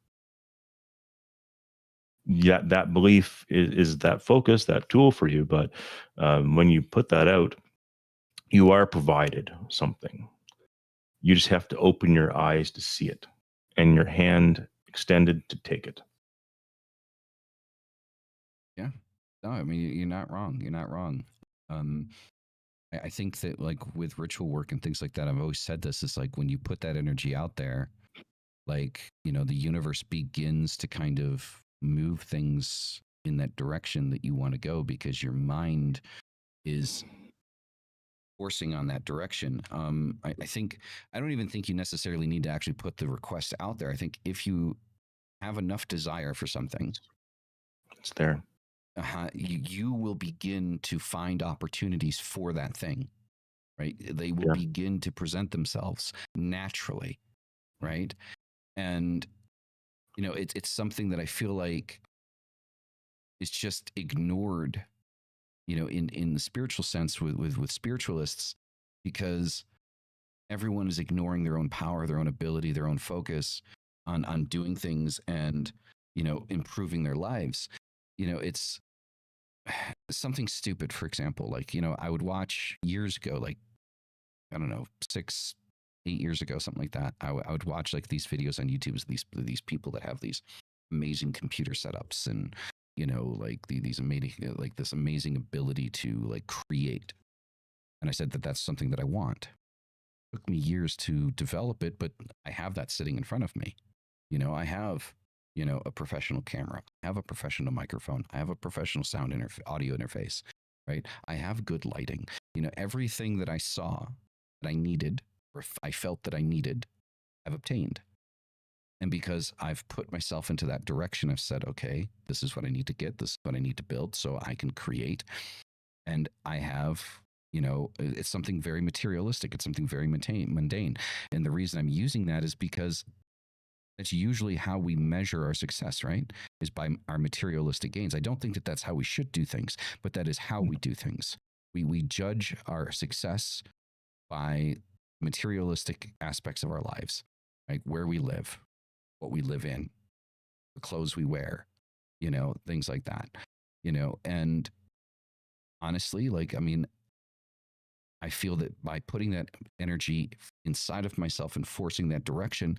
Yeah, that belief is that focus, that tool for you. But when you put that out, you are provided something. You just have to open your eyes to see it and your hand extended to take it. Yeah. No, I mean, you're not wrong. You're not wrong. I think that, like, with ritual work and things like that, I've always said this, is like when you put that energy out there, like, the universe begins to kind of move things in that direction that you want to go, because your mind is forcing on that direction. I think, I don't even think you necessarily need to actually put the request out there. I think if you have enough desire for something, it's there. You will begin to find opportunities for that thing, right? They will begin to present themselves naturally, right? And it's something that I feel like is just ignored, in the spiritual sense with spiritualists, because everyone is ignoring their own power, their own ability, their own focus on doing things and improving their lives. It's something stupid. For example, like, I would watch years ago, like, I don't know, 6, 8 years ago, something like that. I would watch like these videos on YouTube of these people that have these amazing computer setups, and like these amazing, like this amazing ability to like create. And I said that that's something that I want. It took me years to develop it, but I have that sitting in front of me. I have a professional camera, I have a professional microphone, I have a professional audio interface, right? I have good lighting. Everything that I saw that I needed, or I felt that I needed, I've obtained. And because I've put myself into that direction, I've said, okay, this is what I need to get, this is what I need to build so I can create. And I have, it's something very materialistic, it's something very mundane. And the reason I'm using that is because that's usually how we measure our success, right? Is by our materialistic gains. I don't think that that's how we should do things, but that is how we do things. We judge our success by materialistic aspects of our lives, like where we live, what we live in, the clothes we wear, things like that, and honestly, like, I mean, I feel that by putting that energy inside of myself and forcing that direction,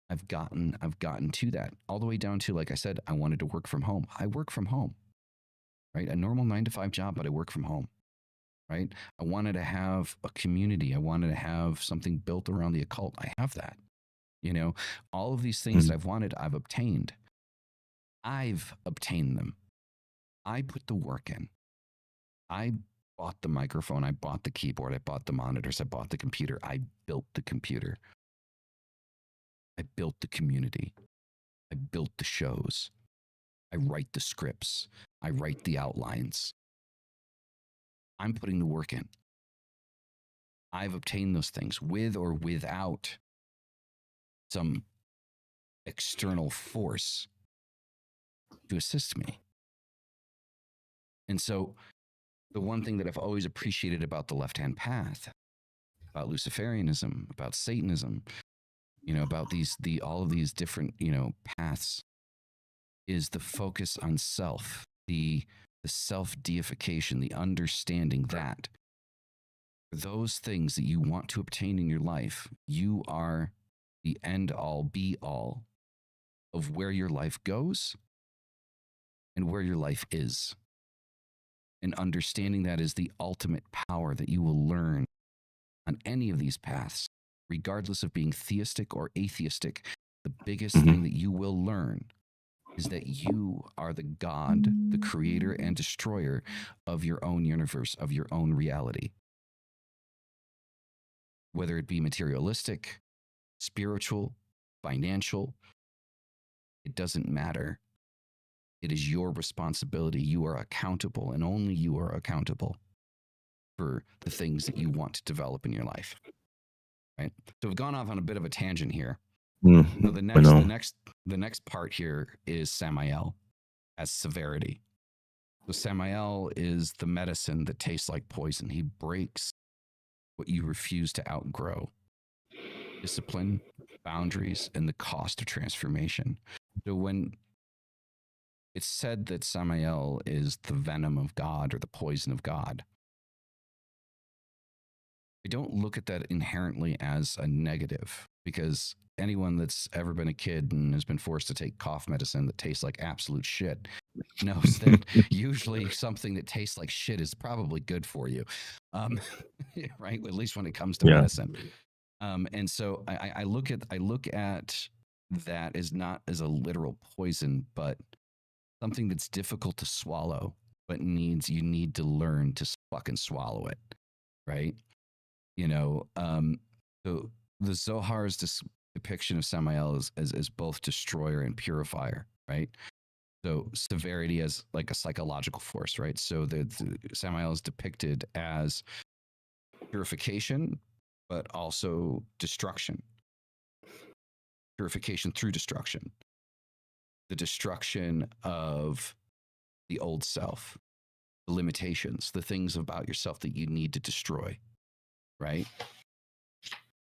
I've gotten to that, all the way down to, like I said, I wanted to work from home. I work from home, right? A normal 9 to 5 job, but I work from home, right? I wanted to have a community. I wanted to have something built around the occult. I have that. All of these things that I've wanted, I've obtained. I've obtained them. I put the work in. I bought the microphone. I bought the keyboard. I bought the monitors. I bought the computer. I built the computer. I built the community. I built the shows. I write the scripts. I write the outlines. I'm putting the work in. I've obtained those things with or without some external force to assist me. And so the one thing that I've always appreciated about the left-hand path, about Luciferianism, about Satanism, about all of these different, paths, is the focus on self, the self-deification, the understanding that those things that you want to obtain in your life, you are the end all be all of where your life goes and where your life is. And understanding that is the ultimate power that you will learn on any of these paths, regardless of being theistic or atheistic. the biggest thing that you will learn is that you are the God, the creator and destroyer of your own universe, of your own reality. Whether it be materialistic, spiritual, financial, it doesn't matter. It is your responsibility. You are accountable, and only you are accountable for the things that you want to develop in your life. Right? So we've gone off on a bit of a tangent here. So the next part here is Samael as severity. So Samael is the medicine that tastes like poison. He breaks what you refuse to outgrow. Discipline, boundaries, and the cost of transformation. So when it's said that Samael is the venom of God or the poison of God, I don't look at that inherently as a negative, because anyone that's ever been a kid and has been forced to take cough medicine that tastes like absolute shit knows that usually something that tastes like shit is probably good for you, right? At least when it comes to medicine. And so I look at that as not as a literal poison, but something that's difficult to swallow, but you need to learn to fucking swallow it, right? So the Zohar's depiction of Samael as both destroyer and purifier, right? So severity as like a psychological force, right? So the Samael is depicted as purification, but also destruction. Purification through destruction. The destruction of the old self, the limitations, the things about yourself that you need to destroy, right?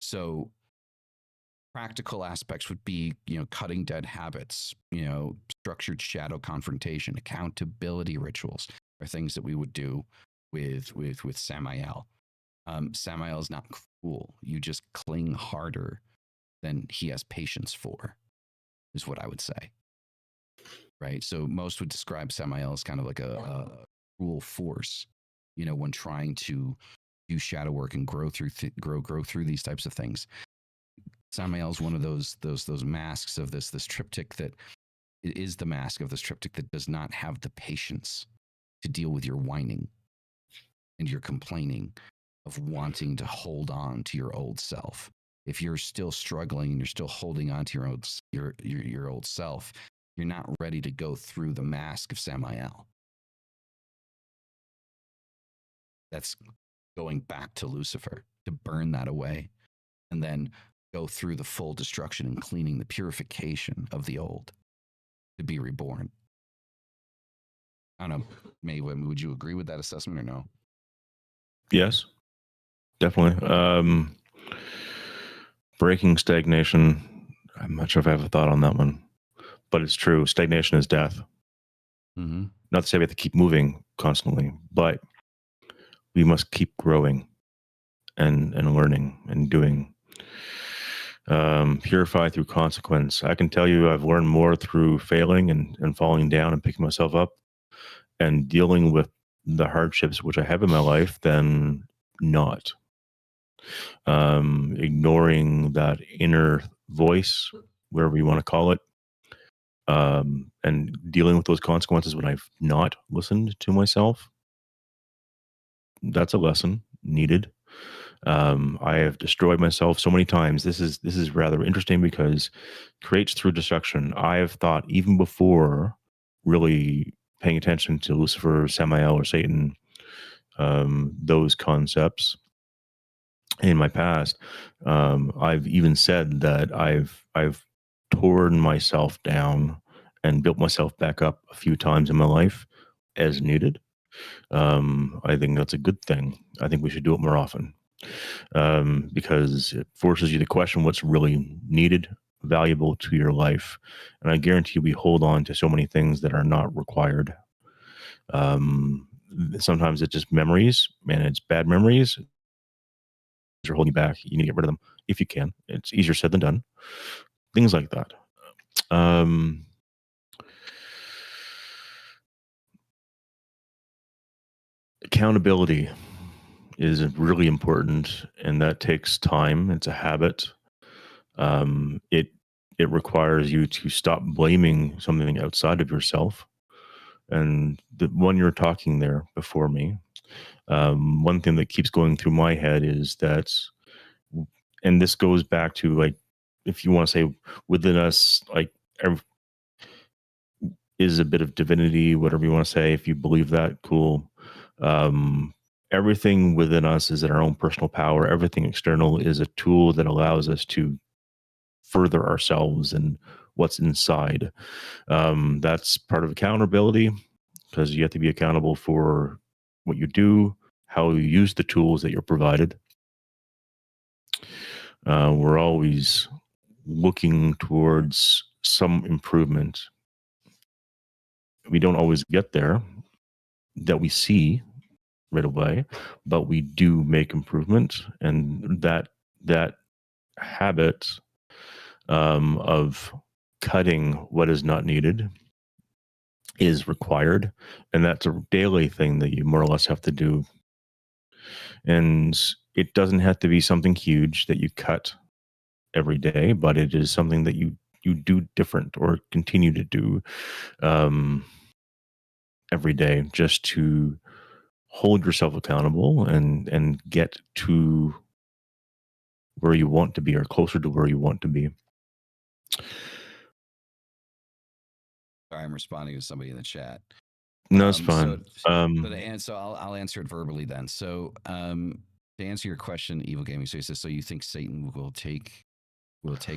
So practical aspects would be, cutting dead habits, structured shadow confrontation, accountability rituals are things that we would do with Samael. Samael is not cruel. You just cling harder than he has patience for, is what I would say. Right? So most would describe Samael as kind of like a cruel force, when trying to do shadow work and grow through these types of things. Samael is one of those masks of this triptych that is the mask of this triptych that does not have the patience to deal with your whining and your complaining of wanting to hold on to your old self. If you're still struggling and you're still holding on to your old self, you're not ready to go through the mask of Samael. That's going back to Lucifer to burn that away and then go through the full destruction and cleaning, the purification of the old to be reborn. I don't know, May, would you agree with that assessment or no? Yes, definitely. Breaking stagnation, I'm not sure if I have a thought on that one, but it's true. Stagnation is death. Mm-hmm. Not to say we have to keep moving constantly, but we must keep growing and learning and doing. Purify through consequence. I can tell you I've learned more through failing and falling down and picking myself up and dealing with the hardships which I have in my life than not. Ignoring that inner voice, whatever you want to call it, and dealing with those consequences when I've not listened to myself. That's a lesson needed. I have destroyed myself so many times. This is rather interesting because creates through destruction. I have thought even before really paying attention to Lucifer, Samael, or Satan, those concepts in my past. I've even said that I've torn myself down and built myself back up a few times in my life as needed. I think that's a good thing. I think we should do it more often. Because it forces you to question what's really needed, valuable to your life. And I guarantee we hold on to so many things that are not required. Sometimes it's just memories, and it's bad memories. They're holding you back. You need to get rid of them if you can. It's easier said than done. Things like that. Accountability is really important, and that takes time. It's a habit. It it requires you to stop blaming something outside of yourself. And the one you're talking there before me, one thing that keeps going through my head is that, and this goes back to, like, if you want to say within us, like, is a bit of divinity, whatever you want to say. If you believe that, cool. Everything within us is in our own personal power. Everything external is a tool that allows us to further ourselves and what's inside. That's part of accountability, because you have to be accountable for what you do, how you use the tools that you're provided. We're always looking towards some improvement. We don't always get there that we see right away, but we do make improvement, and that habit of cutting what is not needed is required, and that's a daily thing that you more or less have to do. And it doesn't have to be something huge that you cut every day, but it is something that you do different or continue to do every day, just to hold yourself accountable and get to where you want to be, or closer to where you want to be. Sorry, I'm responding to somebody in the chat. No, it's fine. So I'll answer it verbally then. So to answer your question, Evil Gaming, so he says, so you think Satan will take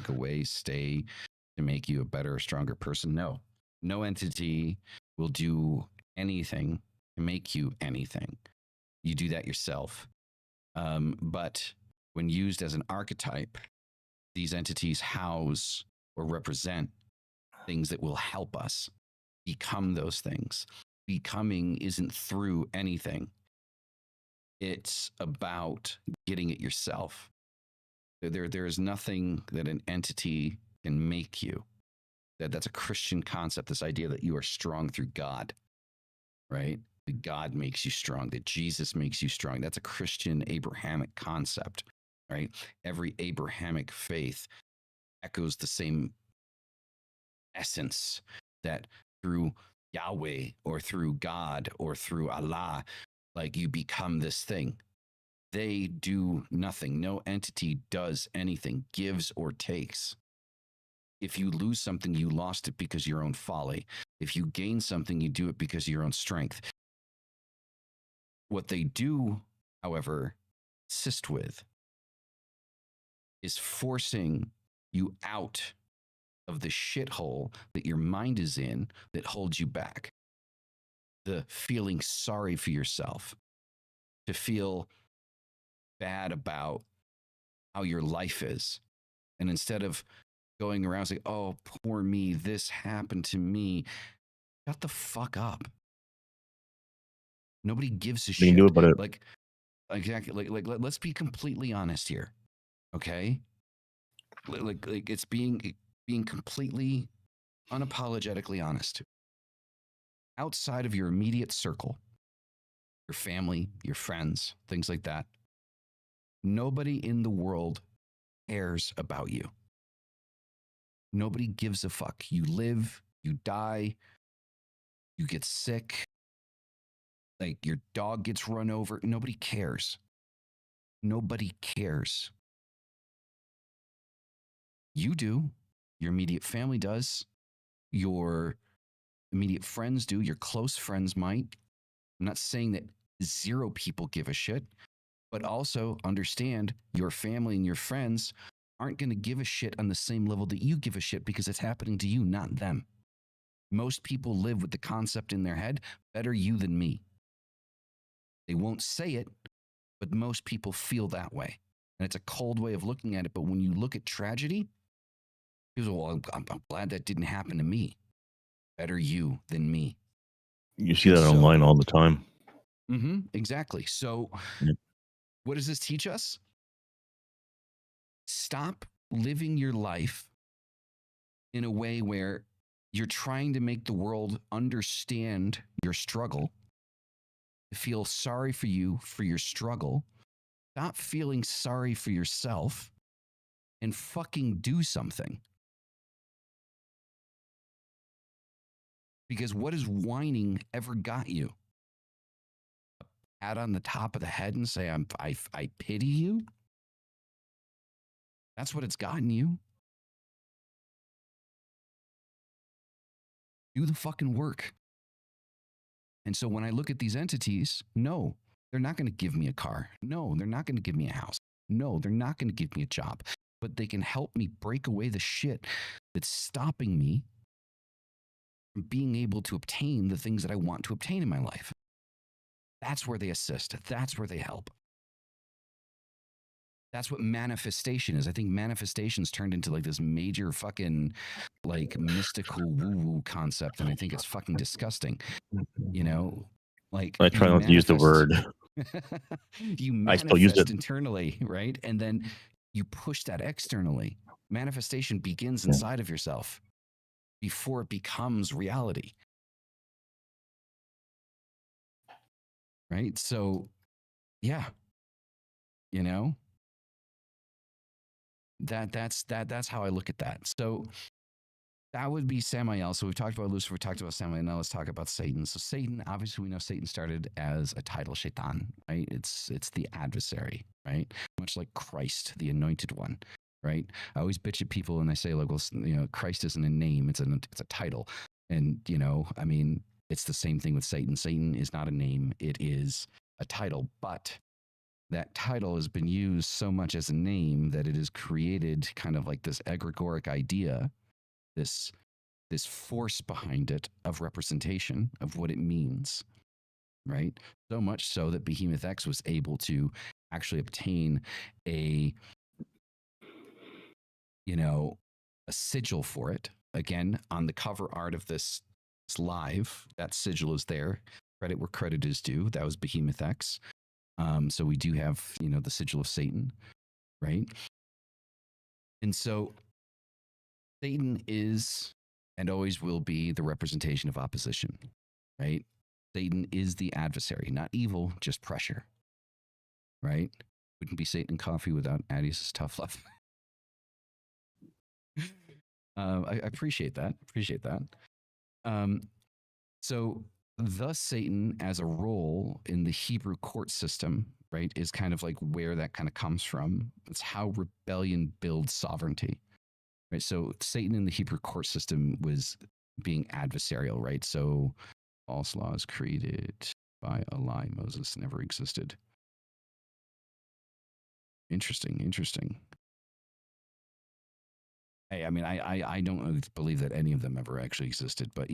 away, stay to make you a better, stronger person? No entity will do anything to make you anything. You do that yourself. But when used as an archetype, these entities house or represent things that will help us become those things. Becoming isn't through anything. It's about getting it yourself. There is nothing that an entity can make you. That's a Christian concept, this idea that you are strong through God, right? That God makes you strong, that Jesus makes you strong. That's a Christian Abrahamic concept, right? Every Abrahamic faith echoes the same essence, that through Yahweh or through God or through Allah, like, you become this thing. They do nothing. No entity does anything, gives or takes. If you lose something, you lost it because of your own folly. If you gain something, you do it because of your own strength. What they do, however, assist with is forcing you out of the shithole that your mind is in that holds you back. The feeling sorry for yourself, to feel bad about how your life is. And instead of going around saying, oh, poor me, this happened to me, shut the fuck up. Nobody gives a shit. You can do about it. Like, exactly. Like, let's be completely honest here. Okay? Like it's being completely unapologetically honest. Outside of your immediate circle, your family, your friends, things like that, nobody in the world cares about you. Nobody gives a fuck. You live, you die, you get sick, like your dog gets run over. Nobody cares. Nobody cares. You do. Your immediate family does. Your immediate friends do. Your close friends might. I'm not saying that zero people give a shit, but also understand your family and your friends aren't going to give a shit on the same level that you give a shit, because it's happening to you, not them. Most people live with the concept in their head, better you than me. They won't say it, but most people feel that way. And it's a cold way of looking at it. But when you look at tragedy, people go, well, I'm glad that didn't happen to me. Better you than me. You see that online all the time. Exactly. So what does this teach us? Stop living your life in a way where you're trying to make the world understand your struggle, to feel sorry for you for your struggle. Stop feeling sorry for yourself and fucking do something. Because what has whining ever got you? A pat on the top of the head and say, I pity you? That's what it's gotten you. Do the fucking work. And so when I look at these entities, no, they're not going to give me a car. No, they're not going to give me a house. No, they're not going to give me a job. But they can help me break away the shit that's stopping me from being able to obtain the things that I want to obtain in my life. That's where they assist. That's where they help. That's what manifestation is. I think manifestation's turned into like this major fucking like mystical woo-woo concept. And I think it's fucking disgusting. You know, like I try not to use the word. You I still use manifest it. internally, right? And then you push that externally. Manifestation begins inside of yourself before it becomes reality. Right? So, yeah. You know? That's how I look at that. So that would be Samael. So we've talked about Lucifer, we talked about Samael. Now let's talk about Satan. So Satan, obviously we know Satan started as a title, Shaitan, right? It's the adversary, right? Much like Christ, the anointed one, right? I always bitch at people and I say, like, well, you know, Christ isn't a name, it's a title. And, you know, I mean, it's the same thing with Satan. Satan is not a name, it is a title, but that title has been used so much as a name that it has created kind of like this egregoric idea, this force behind it of representation of what it means, right? So much so that Behemoth X was able to actually obtain a sigil for it. Again, on the cover art of this live, that sigil is there. Credit where credit is due. That was Behemoth X. So we do have, the sigil of Satan, right? And so Satan is and always will be the representation of opposition, right? Satan is the adversary, not evil, just pressure, right? Wouldn't be Satan and coffee without Atius' tough love. I appreciate that. So thus Satan as a role in the Hebrew court system, right, is kind of like where that kind of comes from. It's how rebellion builds sovereignty, right? So Satan in the Hebrew court system was being adversarial, right? So false laws created by a lie. Moses never existed. Interesting. Hey, I mean, I don't believe that any of them ever actually existed, but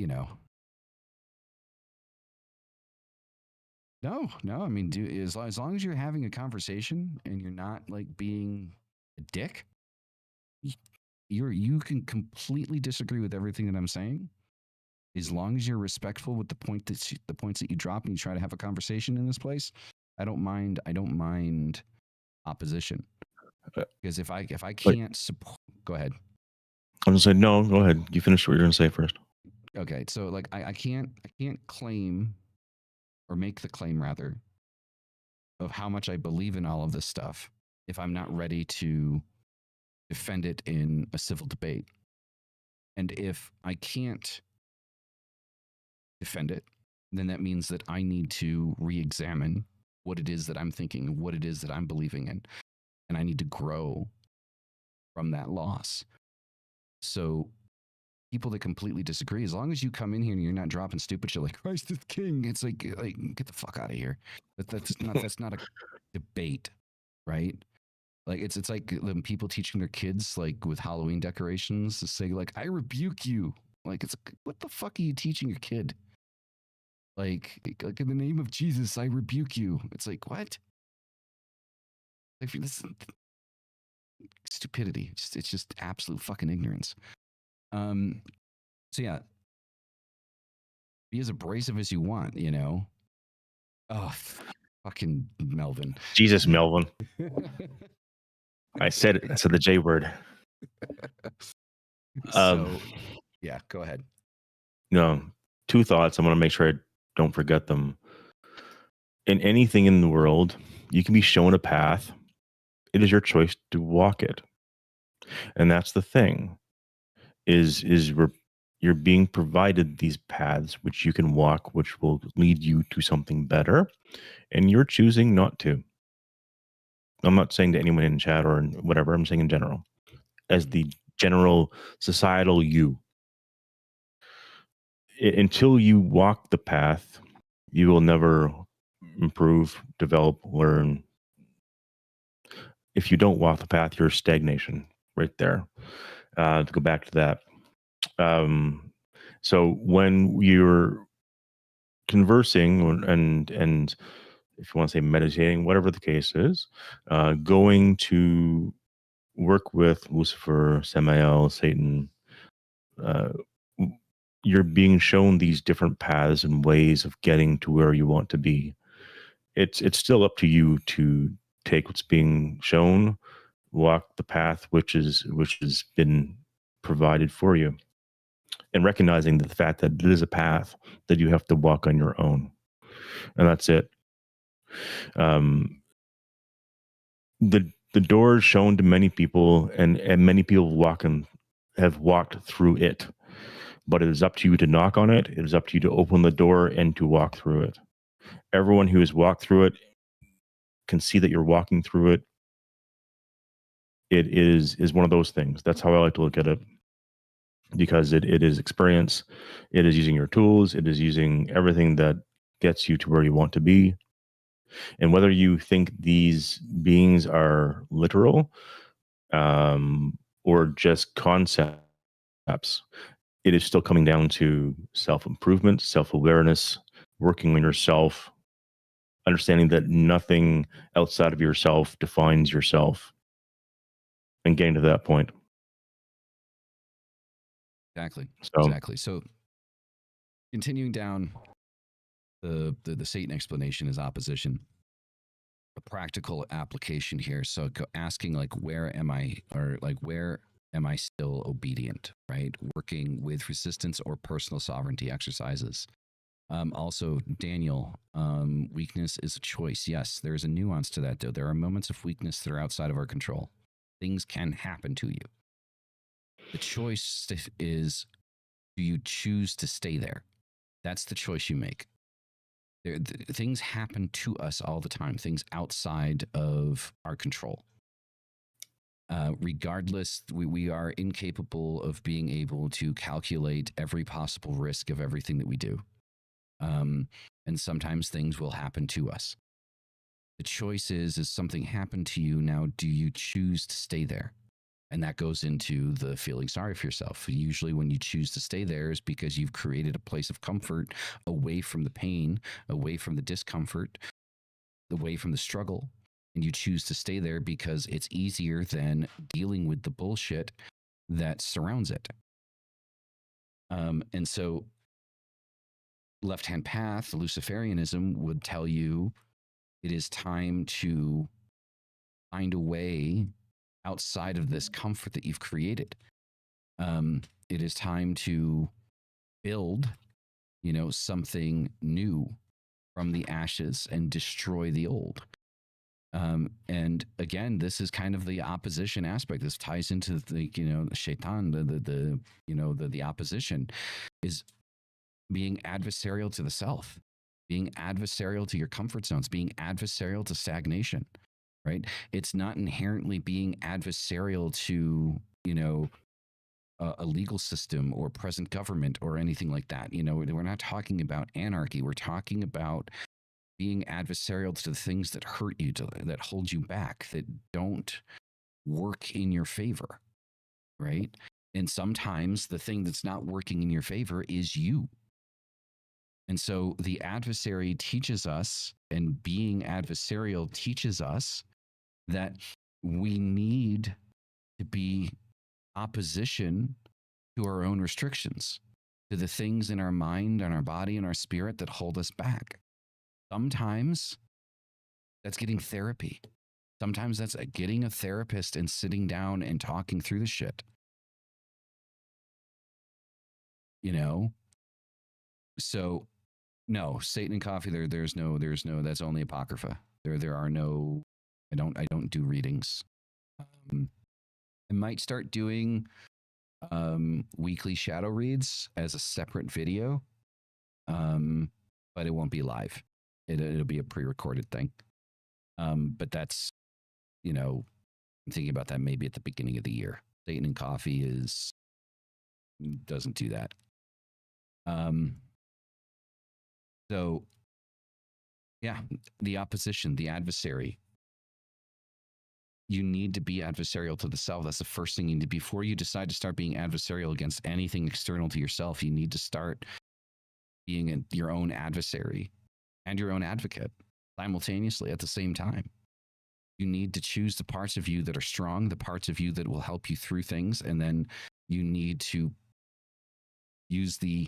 No. I mean, as long as you're having a conversation and you're not like being a dick, you can completely disagree with everything that I'm saying. As long as you're respectful with the points that you drop and you try to have a conversation in this place, I don't mind opposition. Because if I can't support, go ahead. I'm gonna say no. Go ahead. You finish what you're gonna say first. Okay, so like I can't claim or make the claim rather of how much I believe in all of this stuff if I'm not ready to defend it in a civil debate. And if I can't defend it, then that means that I need to re-examine what it is that I'm thinking, what it is that I'm believing in, and I need to grow from that loss. So people that completely disagree, as long as you come in here and you're not dropping stupid shit like Christ is king, it's like get the fuck out of here. That's not a debate, right? Like it's like them people teaching their kids like with Halloween decorations to say like I rebuke you. Like it's what the fuck are you teaching your kid? Like in the name of Jesus, I rebuke you. It's like what? Like this stupidity. It's just absolute fucking ignorance. So yeah, be as abrasive as you want, Oh, fucking Melvin. Jesus, Melvin. I said the J word. So, yeah, go ahead. No, two thoughts. I want to make sure I don't forget them. In anything in the world, you can be shown a path. It is your choice to walk it. And that's the thing is You're being provided these paths which you can walk, which will lead you to something better, and you're choosing not to. I'm not saying to anyone in chat or whatever, I'm saying in general. As the general societal you. Until you walk the path, you will never improve, develop, learn. If you don't walk the path, you're stagnation right there. To go back to that. So when you're conversing and if you want to say meditating, whatever the case is, going to work with Lucifer, Samael, Satan, you're being shown these different paths and ways of getting to where you want to be. It's still up to you to take what's being shown, walk the path which has been provided for you, and recognizing the fact that it is a path that you have to walk on your own, and that's it. The door is shown to many people, and many people have walked through it. But it is up to you to knock on it. It is up to you to open the door and to walk through it. Everyone who has walked through it can see that you're walking through it. It is one of those things. That's how I like to look at it, because it is experience. It is using your tools. It is using everything that gets you to where you want to be. And whether you think these beings are literal or just concepts, it is still coming down to self-improvement, self-awareness, working on yourself, understanding that nothing outside of yourself defines yourself, and getting to that point. Exactly. So continuing down the Satan explanation is opposition. A practical application here. So asking like, where am I, or like, where am I still obedient, right? Working with resistance or personal sovereignty exercises. Also, Daniel, weakness is a choice. Yes, there's a nuance to that, though. There are moments of weakness that are outside of our control. Things can happen to you. The choice is, do you choose to stay there? That's the choice you make. Things happen to us all the time, things outside of our control. Regardless, we are incapable of being able to calculate every possible risk of everything that we do. And sometimes things will happen to us. The choice is something happened to you, now do you choose to stay there? And that goes into the feeling sorry for yourself. Usually when you choose to stay there is because you've created a place of comfort away from the pain, away from the discomfort, away from the struggle. And you choose to stay there because it's easier than dealing with the bullshit that surrounds it. And so left-hand path, Luciferianism would tell you it is time to find a way outside of this comfort that you've created. It is time to build, something new from the ashes and destroy the old. And again, this is kind of the opposition aspect. This ties into the shaitan, the opposition is being adversarial to the self, being adversarial to your comfort zones, being adversarial to stagnation. Right? It's not inherently being adversarial to, a legal system or present government or anything like that. We're not talking about anarchy. We're talking about being adversarial to the things that hurt you, that hold you back, that don't work in your favor. Right? And sometimes the thing that's not working in your favor is you. And so the adversary teaches us, and being adversarial teaches us that we need to be opposition to our own restrictions, to the things in our mind and our body and our spirit that hold us back. Sometimes that's getting therapy. Sometimes that's getting a therapist and sitting down and talking through the shit. So no, Satan and coffee, there's no, that's only apocrypha. There are no, I don't do readings. I might start doing weekly shadow reads as a separate video, but it won't be live. It'll be a pre-recorded thing. But that's, I'm thinking about that maybe at the beginning of the year. Satan and Coffee doesn't do that. So yeah, the opposition, the adversary. You need to be adversarial to the self. That's the first thing you need. Before you decide to start being adversarial against anything external to yourself, you need to start being your own adversary and your own advocate simultaneously at the same time. You need to choose the parts of you that are strong, the parts of you that will help you through things, and then you need to use the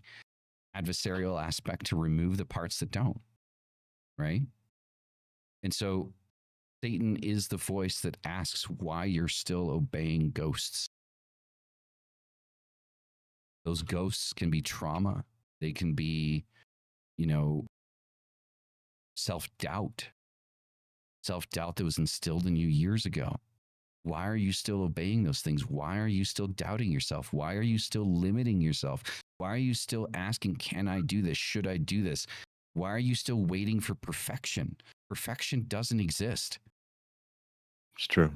adversarial aspect to remove the parts that don't, right? And so Satan is the voice that asks why you're still obeying ghosts. Those ghosts can be trauma. They can be, self-doubt. Self-doubt that was instilled in you years ago. Why are you still obeying those things? Why are you still doubting yourself? Why are you still limiting yourself? Why are you still asking, can I do this? Should I do this? Why are you still waiting for perfection? Perfection doesn't exist. It's true.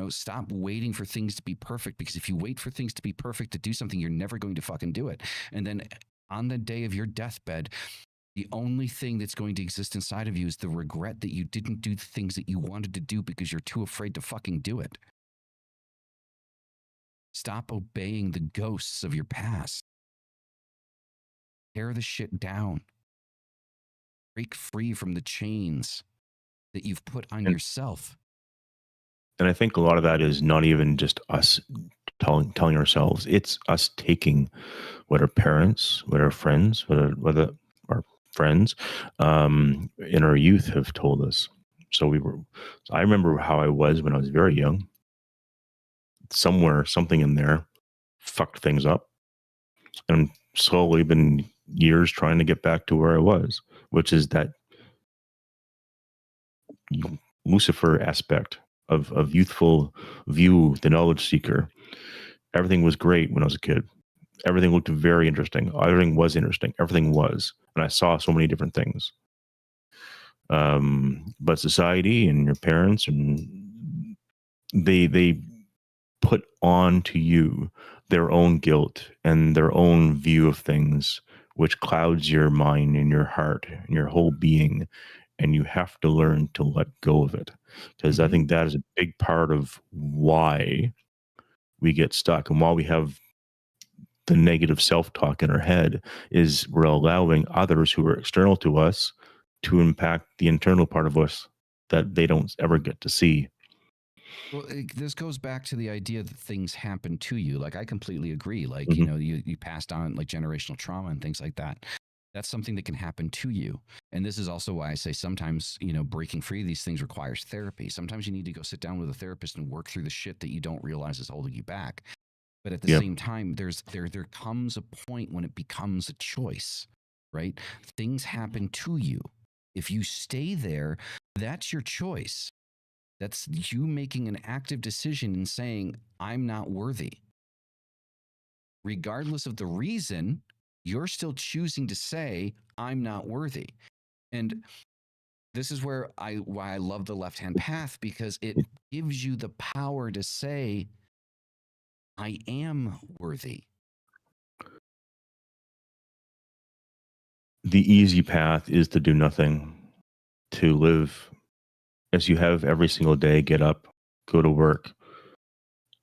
Stop waiting for things to be perfect, because if you wait for things to be perfect to do something, you're never going to fucking do it. And then on the day of your deathbed, the only thing that's going to exist inside of you is the regret that you didn't do the things that you wanted to do because you're too afraid to fucking do it. Stop obeying the ghosts of your past. Tear the shit down. Break free from the chains that you've put on yourself. And I think a lot of that is not even just us telling ourselves. It's us taking what our parents, what our friends, what our friends in our youth have told us. So I remember how I was when I was very young. Something in there fucked things up. And slowly been years trying to get back to where I was, which is that Lucifer aspect of youthful view, the knowledge seeker. Everything was great when I was a kid. Everything looked very interesting. Everything was interesting. Everything was. And I saw so many different things. But society and your parents, and they put on to you their own guilt and their own view of things, which clouds your mind and your heart and your whole being. And you have to learn to let go of it. Because I think that is a big part of why we get stuck, and while we have the negative self-talk in our head, is we're allowing others who are external to us to impact the internal part of us that they don't ever get to see. Well, this goes back to the idea that things happen to you. Like, I completely agree. Like, you passed on like generational trauma and things like that. That's something that can happen to you. And this is also why I say sometimes, breaking free of these things requires therapy. Sometimes you need to go sit down with a therapist and work through the shit that you don't realize is holding you back. But at the same time, there comes a point when it becomes a choice, right? Things happen to you. If you stay there, that's your choice. That's you making an active decision and saying, I'm not worthy. Regardless of the reason, you're still choosing to say, I'm not worthy. And this is why I love the left-hand path, because it gives you the power to say, I am worthy. The easy path is to do nothing, to live as you have every single day. Get up, go to work,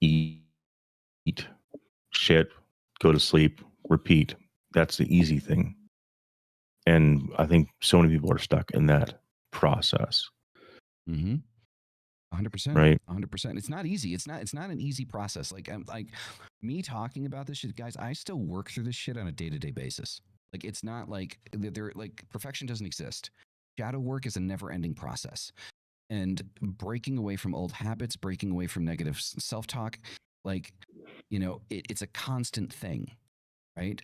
eat, shit, go to sleep, repeat. That's the easy thing. And I think so many people are stuck in that process. 100%. Right. 100%. It's not easy. It's not an easy process. Like me talking about this shit, guys, I still work through this shit on a day-to-day basis. Like, it's not like perfection doesn't exist. Shadow work is a never-ending process. And breaking away from old habits, breaking away from negative self-talk, it's a constant thing, right?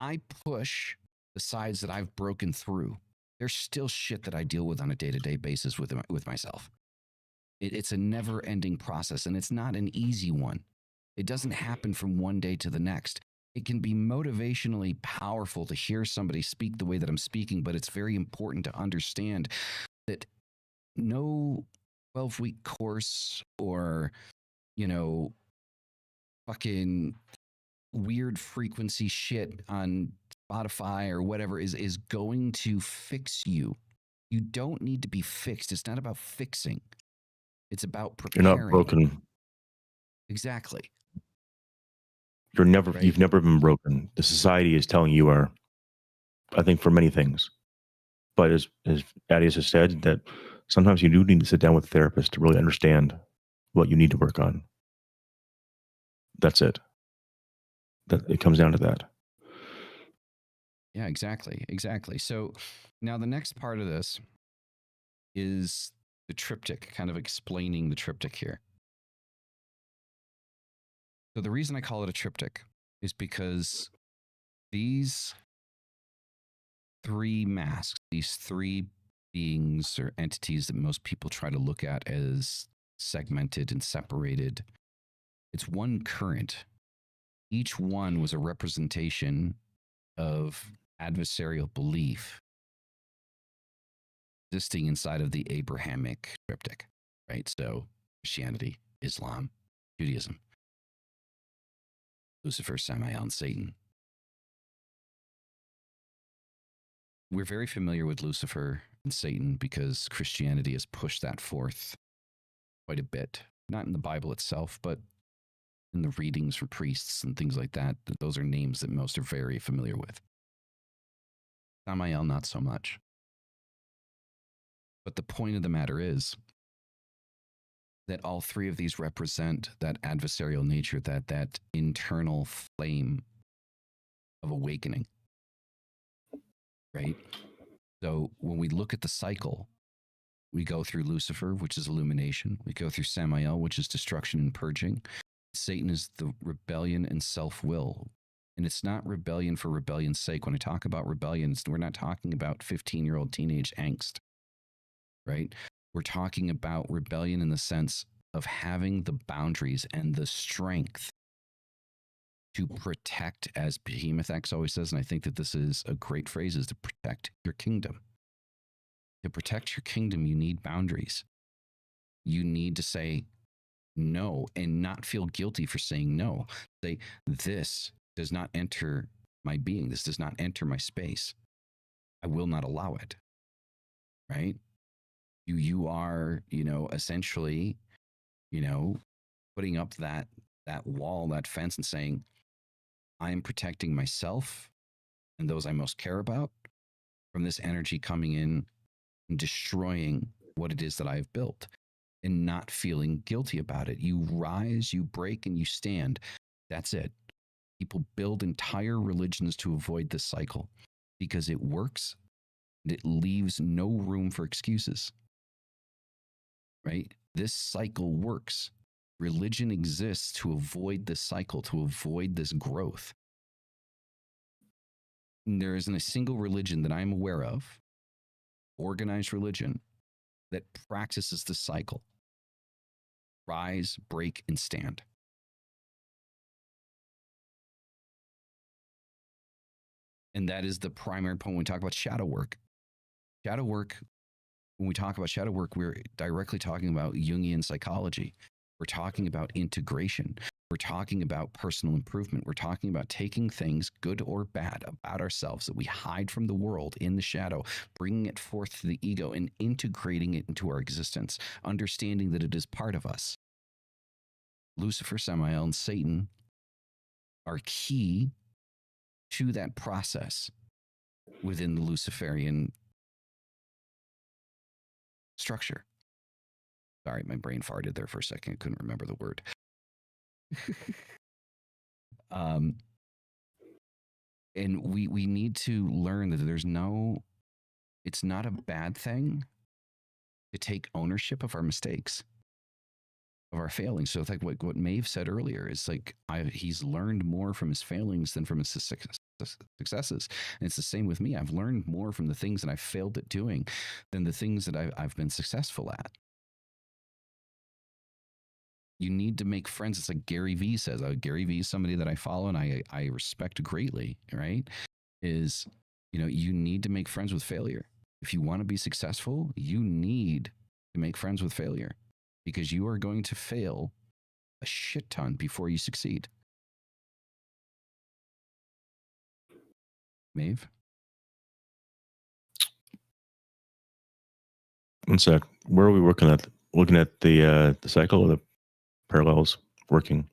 I push the sides that I've broken through. There's still shit that I deal with on a day-to-day basis with myself. It's a never-ending process, and it's not an easy one. It doesn't happen from one day to the next. It can be motivationally powerful to hear somebody speak the way that I'm speaking, but it's very important to understand that no 12-week course or, fucking weird frequency shit on Spotify or whatever is going to fix you. You don't need to be fixed. It's not about fixing. It's about You're preparing. not broken. Exactly. You've never been broken. The society is telling you are, I think, for many things. But as Atius has said, that sometimes you do need to sit down with a therapist to really understand what you need to work on. That's it. That it comes down to that. Yeah, exactly. So now the next part of this is the triptych, kind of explaining the triptych here. So the reason I call it a triptych is because these three masks, these three beings or entities that most people try to look at as segmented and separated, it's one current. Each one was a representation of adversarial belief existing inside of the Abrahamic triptych, right? So Christianity, Islam, Judaism, Lucifer, Samael, and Satan. We're very familiar with Lucifer and Satan because Christianity has pushed that forth quite a bit. Not in the Bible itself, but in the readings from priests and things like that. Those are names that most are very familiar with. Samael, not so much. But the point of the matter is that all three of these represent that adversarial nature, that internal flame of awakening, right? So when we look at the cycle, we go through Lucifer, which is illumination. We go through Samael, which is destruction and purging. Satan is the rebellion and self-will. And it's not rebellion for rebellion's sake. When I talk about rebellion, we're not talking about 15-year-old teenage angst, right? We're talking about rebellion in the sense of having the boundaries and the strength to protect, as Behemoth X always says, and I think that this is a great phrase, is to protect your kingdom. To protect your kingdom, you need boundaries. You need to say no and not feel guilty for saying no. Say, this does not enter my being. This does not enter my space. I will not allow it. Right? You are, essentially, putting up that wall, that fence, and saying, I am protecting myself and those I most care about from this energy coming in and destroying what it is that I have built, and not feeling guilty about it. You rise, you break, and you stand. That's it. People build entire religions to avoid this cycle because it works and it leaves no room for excuses. Right? This cycle works. Religion exists to avoid this cycle, to avoid this growth. And there isn't a single religion that I'm aware of, organized religion, that practices the cycle. Rise, break, and stand. And that is the primary point when we talk about shadow work. Shadow work, when we talk about shadow work, we're directly talking about Jungian psychology. We're talking about integration. We're talking about personal improvement. We're talking about taking things, good or bad, about ourselves that we hide from the world in the shadow, bringing it forth to the ego and integrating it into our existence, understanding that it is part of us. Lucifer, Samael, and Satan are key to that process within the Luciferian structure. Sorry, my brain farted there for a second. I couldn't remember the word. And we need to learn that it's not a bad thing to take ownership of our mistakes, of our failings. So it's like what Maeve said earlier is like, he's learned more from his failings than from his successes. And it's the same with me. I've learned more from the things that I failed at doing than the things that I've been successful at. you need to make friends. It's like Gary Vee says. Gary Vee is somebody that I follow and I respect greatly, right? Is, you need to make friends with failure. If you want to be successful, you need to make friends with failure because you are going to fail a shit ton before you succeed. Maeve? One sec. Where are we working at? Looking at the cycle or the parallels working?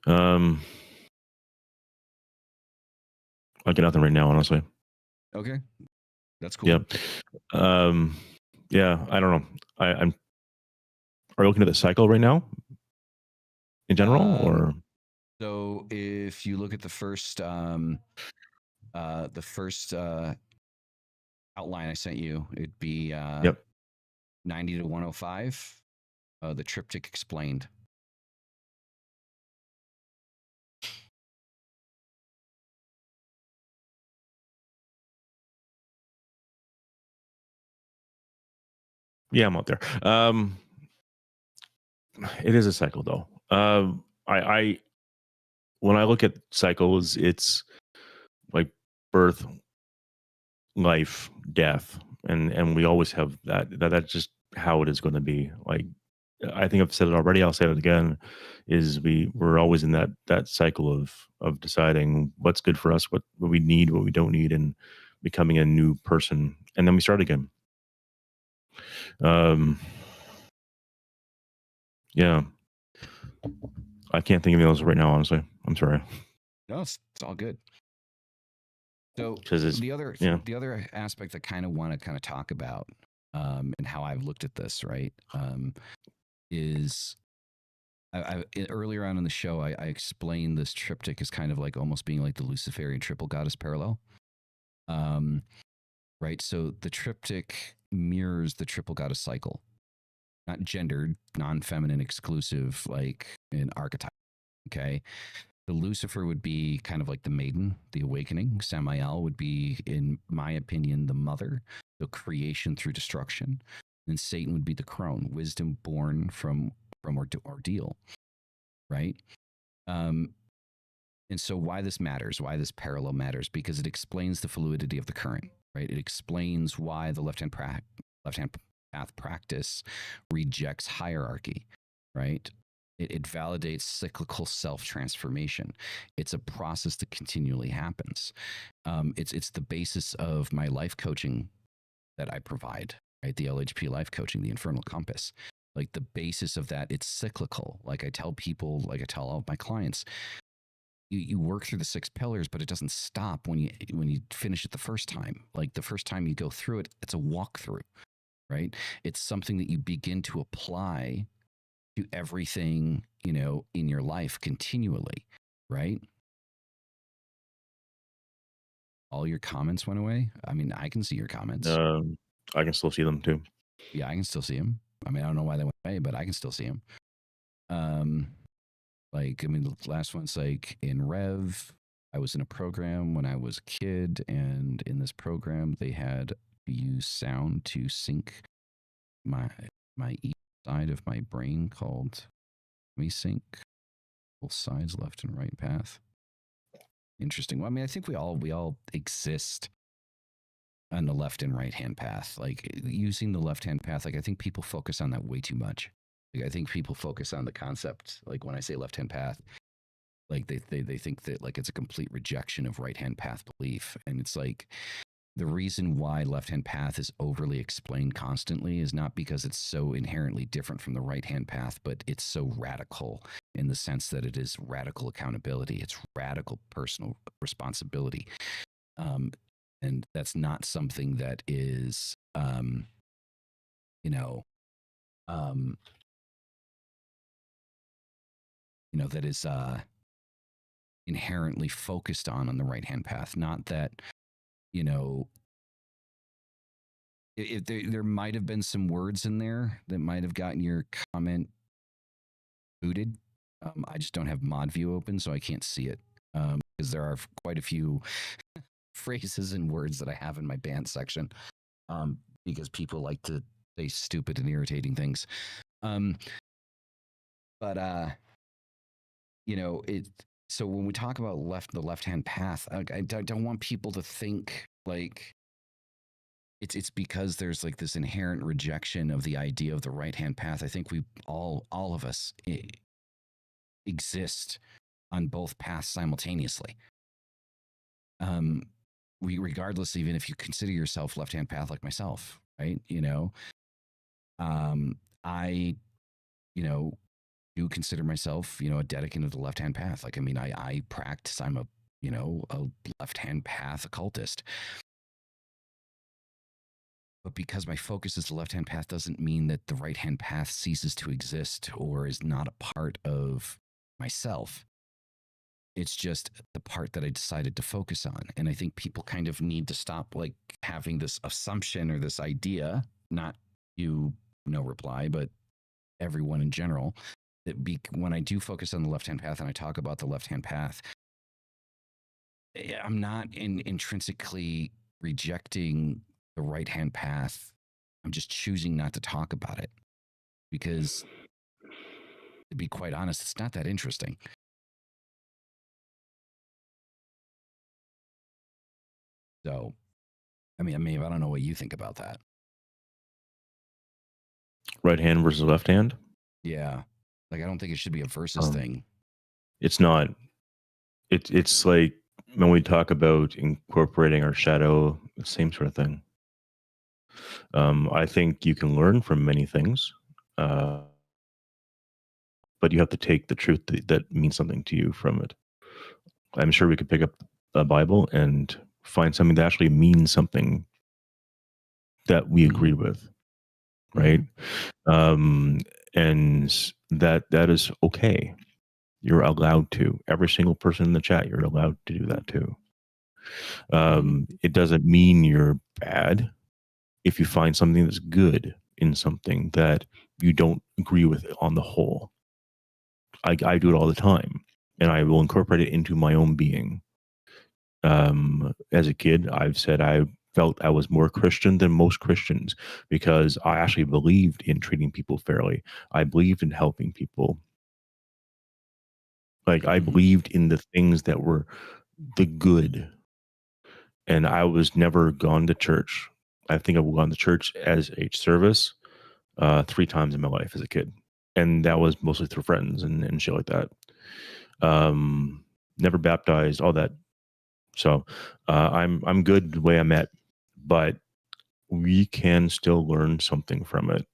I get nothing right now, honestly. Okay. That's cool. Yeah. Yeah, I don't know. I'm are you looking at the cycle right now in general or so if you look at the first outline I sent you, it'd be Yep. 90 to 105. The Trip Tique explained. Yeah, I'm out there. It is a cycle though. I when I look at cycles, it's like birth, life, death, and we always have that's just how it is going to be. Like I think I've said it already, I'll say it again, is we're always in that cycle of deciding what's good for us, what we need, what we don't need, and becoming a new person, and then we start again. Yeah, I can't think of those right now, honestly. I'm sorry. No, it's all good. So the other aspect I kind of want to talk about, and how I've looked at this, right, is earlier on in the show I explained this triptych as kind of like almost being like the Luciferian triple goddess parallel. Right. So the triptych mirrors the triple goddess cycle, not gendered, non-feminine, exclusive, like an archetype. Okay. The Lucifer would be kind of like the maiden, the awakening. Samael would be, in my opinion, the mother, the creation through destruction. And Satan would be the crone, wisdom born from ordeal, right? And so why this matters, why this parallel matters, because it explains the fluidity of the current, right? It explains why the left-hand path practice rejects hierarchy, right? It validates cyclical self-transformation. It's a process that continually happens. It's the basis of my life coaching that I provide, right? The LHP life coaching, the Infernal Compass. Like the basis of that, it's cyclical. Like I tell people, like I tell all of my clients, you work through the 6 pillars, but it doesn't stop when you finish it the first time. Like the first time you go through it, it's a walkthrough, right? It's something that you begin to apply to everything, in your life continually, right? All your comments went away. I mean, I can see your comments. I can still see them too. Yeah, I can still see them. I mean, I don't know why they went away, but I can still see them. Like, I mean, the last one's like in Rev. I was in a program when I was a kid, and in this program, they had to use sound to sync my each side of my brain called me sync both sides, left and right path. Interesting. Well, I mean, I think we all exist on the left and right hand path. Like using the left hand path, like I think people focus on that way too much. Like I think people focus on the concept. Like when I say left hand path, like they think that like it's a complete rejection of right hand path belief, and it's like the reason why left hand path is overly explained constantly is not because it's so inherently different from the right hand path, but it's so radical in the sense that it is radical accountability. It's radical personal responsibility. And that's not something that is, that is inherently focused on the right hand path. Not that, if there might have been some words in there that might have gotten your comment booted. I just don't have mod view open, so I can't see it. Because there are quite a few phrases and words that I have in my banned section. Because people like to say stupid and irritating things. But it. So when we talk about the left-hand path, I don't want people to think like it's because there's like this inherent rejection of the idea of the right-hand path. I think we all of us exist on both paths simultaneously. Regardless, even if you consider yourself left-hand path like myself, right? I do consider myself, a dedicant of the left-hand path. Like, I mean, I practice. I'm a left-hand path occultist. But because my focus is the left-hand path doesn't mean that the right-hand path ceases to exist or is not a part of myself. It's just the part that I decided to focus on. And I think people kind of need to stop like having this assumption or this idea, not you, no reply, but everyone in general, that when I do focus on the left-hand path and I talk about the left-hand path, I'm not intrinsically rejecting the right-hand path. I'm just choosing not to talk about it because, to be quite honest, it's not that interesting. So, I mean, I don't know what you think about that. Right hand versus left hand? Yeah. Like, I don't think it should be a versus thing. It's not. It's like when we talk about incorporating our shadow, same sort of thing. I think you can learn from many things, but you have to take the truth that means something to you from it. I'm sure we could pick up a Bible and find something that actually means something that we agree with, right? And that is okay. You're allowed to. Every single person in the chat, you're allowed to do that too. It doesn't mean you're bad if you find something that's good in something that you don't agree with on the whole. I do it all the time, and I will incorporate it into my own being. As a kid, I've said I felt I was more Christian than most Christians because I actually believed in treating people fairly. I believed in helping people. Like, I believed in the things that were the good. And I was never gone to church. I think I've gone to church as a service 3 times in my life as a kid. And that was mostly through friends and shit like that. Never baptized, all that. So I'm good the way I'm at, but we can still learn something from it.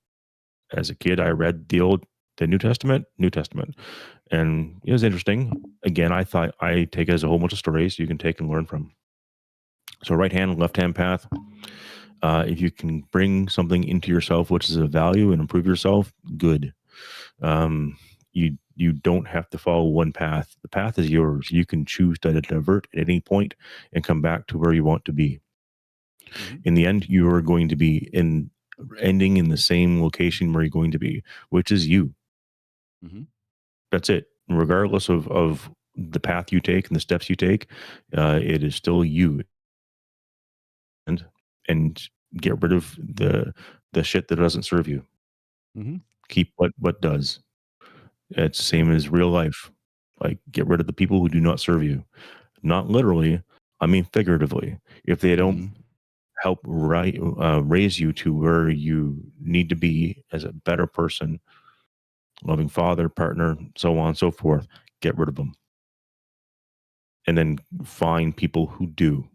As a kid, I read the New Testament, and it was interesting. Again, I thought I take it as a whole bunch of stories you can take and learn from. So right hand, left hand path. If you can bring something into yourself which is of value and improve yourself, good. You don't have to follow one path. The path is yours. You can choose to divert at any point and come back to where you want to be. In the end, you are going to be ending in the same location where you're going to be, which is you. That's it. Regardless of the path you take and the steps you take, it is still you. And get rid of the shit that doesn't serve you. Keep what does. It's the same as real life. Like, get rid of the people who do not serve you. Not literally, I mean figuratively. If they don't help raise you to where you need to be as a better person, loving father, partner, so on and so forth, get rid of them. And then find people who do.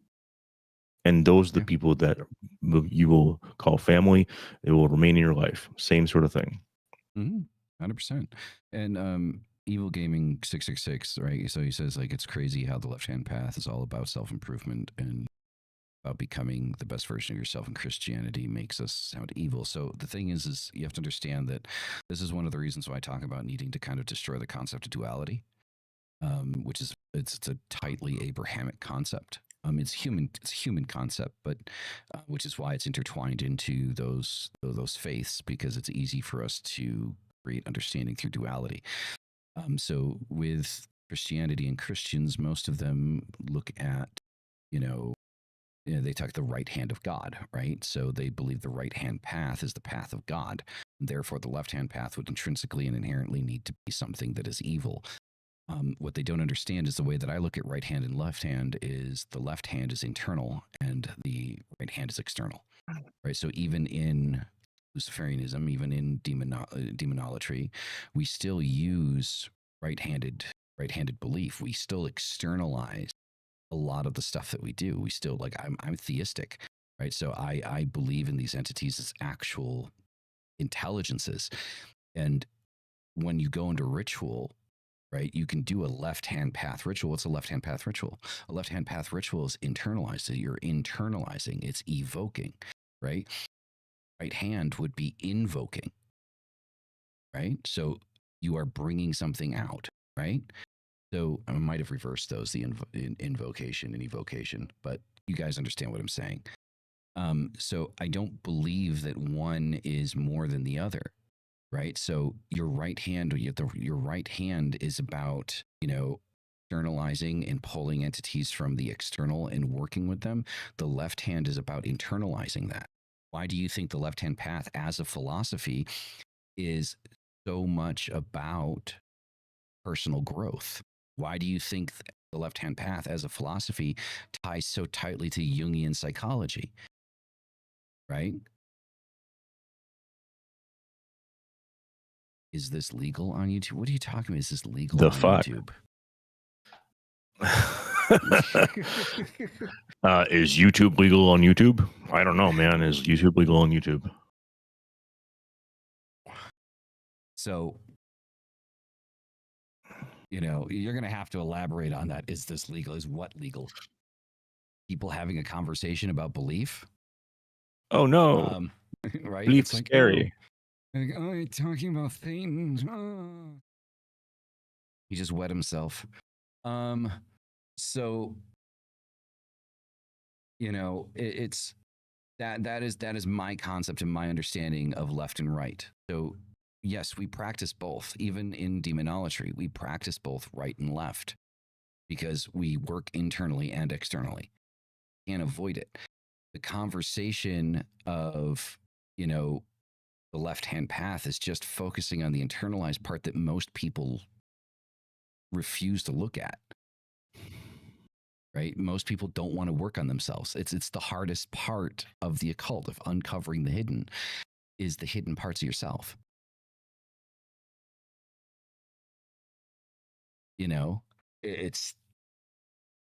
And those are the people that you will call family. It will remain in your life. Same sort of thing. 100%. And Evil Gaming 666, right? So he says, like, it's crazy how the left-hand path is all about self-improvement and about becoming the best version of yourself, and Christianity makes us sound evil. So the thing is you have to understand that this is one of the reasons why I talk about needing to kind of destroy the concept of duality, which is it's a tightly Abrahamic concept. It's a human concept, but which is why it's intertwined into those faiths, because it's easy for us to create understanding through duality. So with Christianity and Christians, most of them look at, they talk the right hand of God, right? So they believe the right hand path is the path of God. Therefore, the left-hand path would intrinsically and inherently need to be something that is evil. What they don't understand is the way that I look at right hand and left hand is the left hand is internal and the right hand is external, right? So even in Luciferianism, even in demonolatry, we still use right-handed belief. We still externalize a lot of the stuff that we do. We still I'm theistic, right? So I believe in these entities as actual intelligences, and when you go into ritual, right, you can do a left-hand path ritual. What's a left-hand path ritual? A left-hand path ritual is internalized. So you're internalizing, it's evoking, right? Right hand would be invoking, right? So you are bringing something out, right? So I might have reversed those, the invocation and evocation, but you guys understand what I'm saying. So I don't believe that one is more than the other, right? So your right hand is about, externalizing and pulling entities from the external and working with them. The left hand is about internalizing that. Why do you think the left-hand path as a philosophy is so much about personal growth? Why do you think the left-hand path as a philosophy ties so tightly to Jungian psychology, right? Is this legal on YouTube? What are you talking about? Is this legal on YouTube? Is YouTube legal on YouTube? I don't know, man. Is YouTube legal on YouTube? So, you're going to have to elaborate on that. Is this legal? Is what legal? People having a conversation about belief? Oh, no. Right? Belief's scary. Oh, you're talking about things. Oh. He just wet himself. So, it's that is my concept and my understanding of left and right. So yes, we practice both. Even in demonolatry, we practice both right and left because we work internally and externally. Can't avoid it. The conversation of, the left-hand path is just focusing on the internalized part that most people refuse to look at. Right? Most people don't want to work on themselves. It's the hardest part of the occult, of uncovering the hidden, is the hidden parts of yourself. It's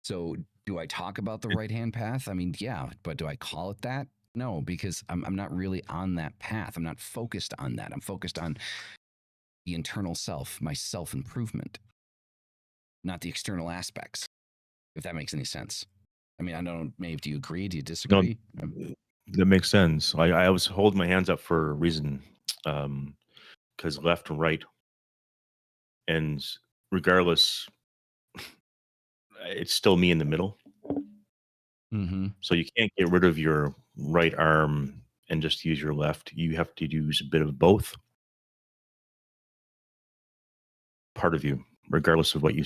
so. Do I talk about the right-hand path? I mean, yeah, but do I call it that? No, because I'm not really on that path. I'm not focused on that. I'm focused on the internal self, my self-improvement, not the external aspects, if that makes any sense. I mean, I don't, Maeve, do you agree? Do you disagree? No, that makes sense. I was holding my hands up for a reason, because left and right, and regardless, it's still me in the middle. Mm-hmm. So you can't get rid of your right arm and just use your left. You have to use a bit of both. Part of you, regardless of what you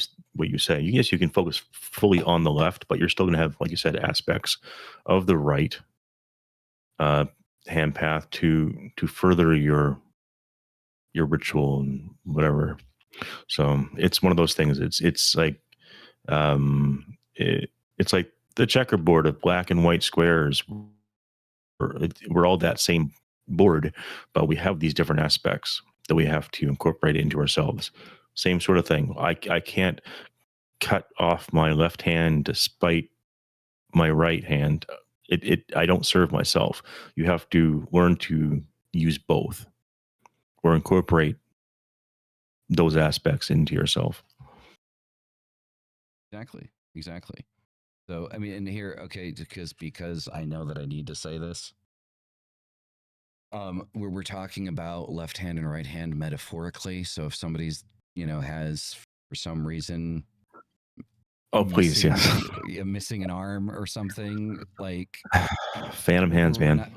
say. Yes, you can focus fully on the left, but you're still going to have, like you said, aspects of the right hand path to further your ritual and whatever. So it's one of those things. It's like it's like the checkerboard of black and white squares. We're all that same board, but we have these different aspects that we have to incorporate into ourselves. Same sort of thing. I can't cut off my left hand despite my right hand. I don't serve myself. You have to learn to use both or incorporate those aspects into yourself. Exactly. So, I mean, and here, okay, because I know that I need to say this. We're talking about left hand and right hand metaphorically. So if somebody's, has for some reason, please, yes, missing an arm or something, like phantom hands, man.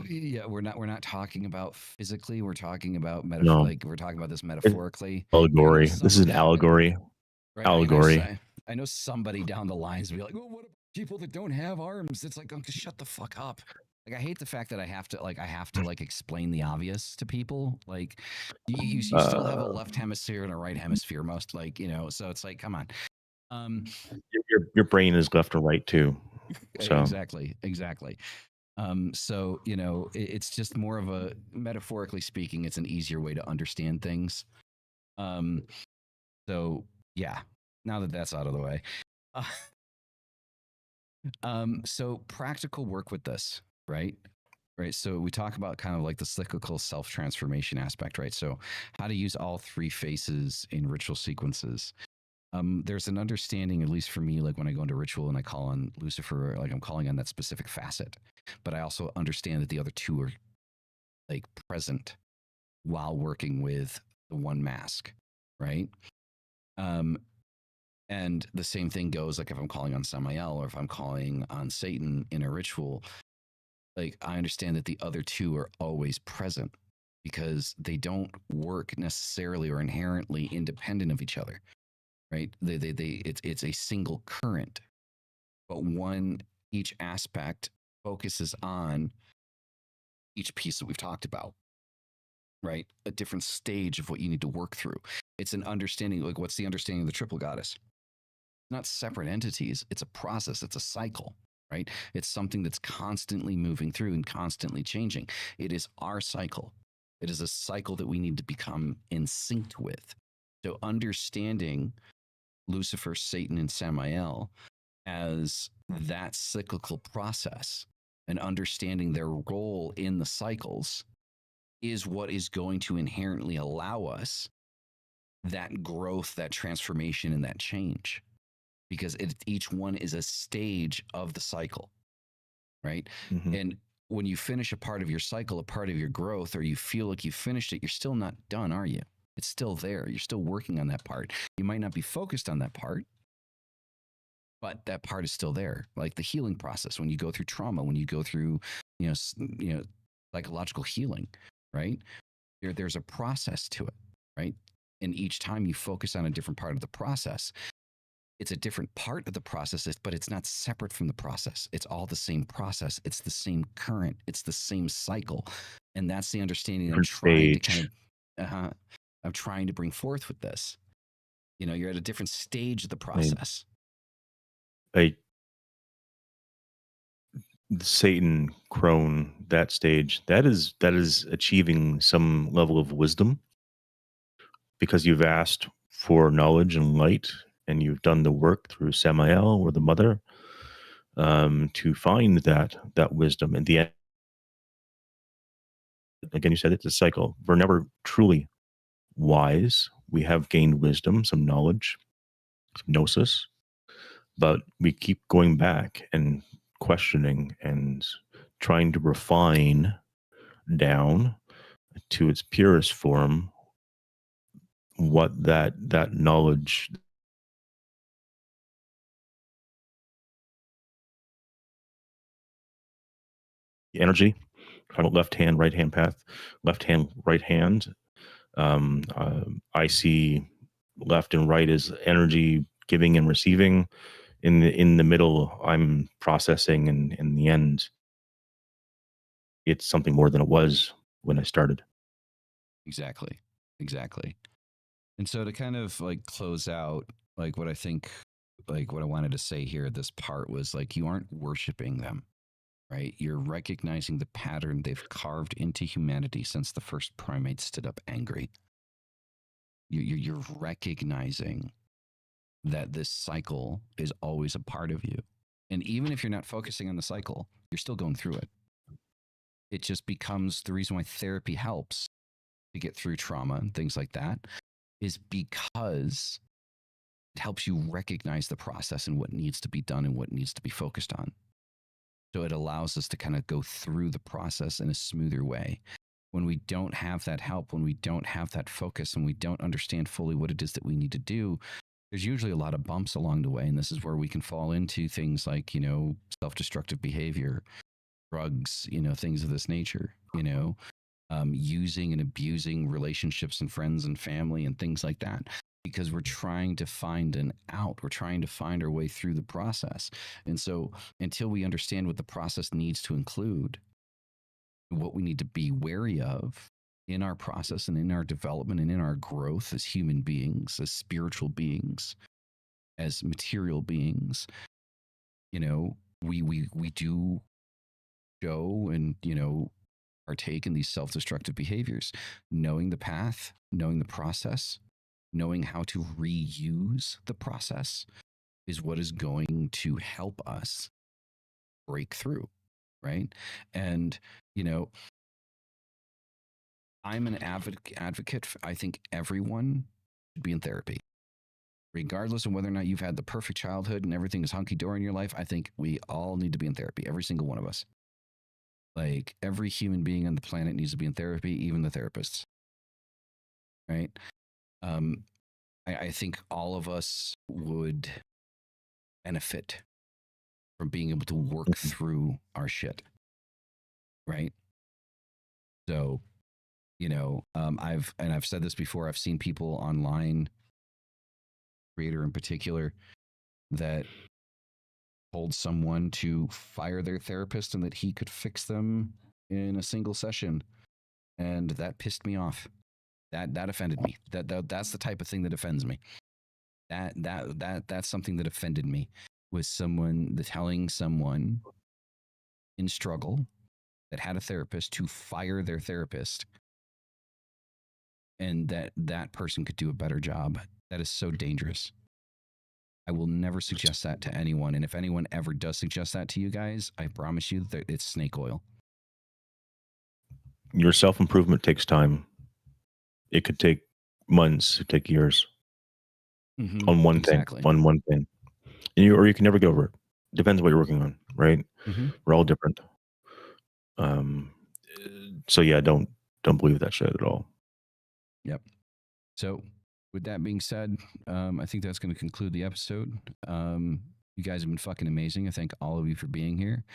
We're not talking about physically. We're talking about we're talking about this metaphorically. Allegory. This is an allegory. Right? Allegory. I know somebody down the lines will be like, "Well, what about people that don't have arms?" It's like, oh, shut the fuck up. Like I hate the fact that I have to like explain the obvious to people. Like you still have a left hemisphere and a right hemisphere, most like, you know, so it's like, come on. Your brain is left and right too. So Exactly. So, you know, it's just more of a, metaphorically speaking, it's an easier way to understand things. So yeah, now that that's out of the way. So practical work with this, right? Right. So we talk about kind of like the cyclical self transformation aspect, right? So how to use all three faces in ritual sequences. There's an understanding, at least for me, like when I go into ritual and I call on Lucifer, like I'm calling on that specific facet, but I also understand that the other two are like present while working with the one mask, right? And the same thing goes like if I'm calling on Samael or if I'm calling on Satan in a ritual, like I understand that the other two are always present because they don't work necessarily or inherently independent of each other, right? It's a single current, but each aspect focuses on each piece that we've talked about, right? A different stage of what you need to work through. It's an understanding, like what's the understanding of the triple goddess? Not separate entities. It's a process. It's a cycle, right? It's something that's constantly moving through and constantly changing. It is our cycle. It is a cycle that we need to become in sync with. So understanding Lucifer, Satan, and Samael as that cyclical process and understanding their role in the cycles is what is going to inherently allow us that growth, that transformation, and that change. Because each one is a stage of the cycle, right? And when you finish a part of your cycle, a part of your growth, or you feel like you finished it, you're still not done, are you? It's still there. You're still working on that part. You might not be focused on that part, but that part is still there. Like the healing process when you go through trauma, when you go through, psychological healing, right? There's a process to it, right? And each time you focus on a different part of the process, it's a different part of the process, but it's not separate from the process. It's all the same process. It's the same current. It's the same cycle. And that's the understanding I'm trying to kind of, I'm trying to bring forth with this. You know, you're at a different stage of the process. Satan, crone, that stage, that is achieving some level of wisdom because you've asked for knowledge and light and you've done the work through Samael or the mother to find that wisdom. And the end, again, you said it's a cycle. We're never truly wise. We have gained wisdom, some knowledge, some gnosis, but we keep going back and questioning and trying to refine down to its purest form what that knowledge, the energy, left hand, right hand path, left hand, right hand. I see left and right as energy giving and receiving. In the middle, I'm processing, and in the end, it's something more than it was when I started. Exactly. And so to kind of like close out, like what I think, like what I wanted to say here, this part was like, you aren't worshiping them, right? You're recognizing the pattern they've carved into humanity since the first primates stood up angry. You're recognizing that this cycle is always a part of you. And even if you're not focusing on the cycle, you're still going through it. It just becomes the reason why therapy helps to get through trauma and things like that is because it helps you recognize the process and what needs to be done and what needs to be focused on. So it allows us to kind of go through the process in a smoother way. When we don't have that help, when we don't have that focus, and we don't understand fully what it is that we need to do, there's usually a lot of bumps along the way. And this is where we can fall into things like, self-destructive behavior, drugs, things of this nature, using and abusing relationships and friends and family and things like that, because we're trying to find an out. We're trying to find our way through the process. And so until we understand what the process needs to include, what we need to be wary of in our process and in our development and in our growth as human beings, as spiritual beings, as material beings. You know, we do show and, you know, partake in these self-destructive behaviors. Knowing the path, knowing the process, knowing how to reuse the process is what is going to help us break through, right? And, you know, I'm an advocate. I think everyone should be in therapy. Regardless of whether or not you've had the perfect childhood and everything is hunky-dory in your life, I think we all need to be in therapy, every single one of us. Like, every human being on the planet needs to be in therapy, even the therapists, right? I think all of us would benefit from being able to work through our shit, right? So, you know, I've said this before. I've seen people online, creator in particular, that told someone to fire their therapist and that he could fix them in a single session, and that pissed me off. That offended me. That's the type of thing that offends me. That's something that offended me, was someone telling someone in struggle that had a therapist to fire their therapist, and that person could do a better job. That is so dangerous. I will never suggest that to anyone. And if anyone ever does suggest that to you guys, I promise you that it's snake oil. Your self-improvement takes time. It could take months, it could take years on one thing, on one thing. And or you can never get over it. Depends what you're working on, right? We're all different. So yeah, don't believe that shit at all. Yep. So with that being said, I think that's going to conclude the episode. You guys have been fucking amazing. I thank all of you for being here.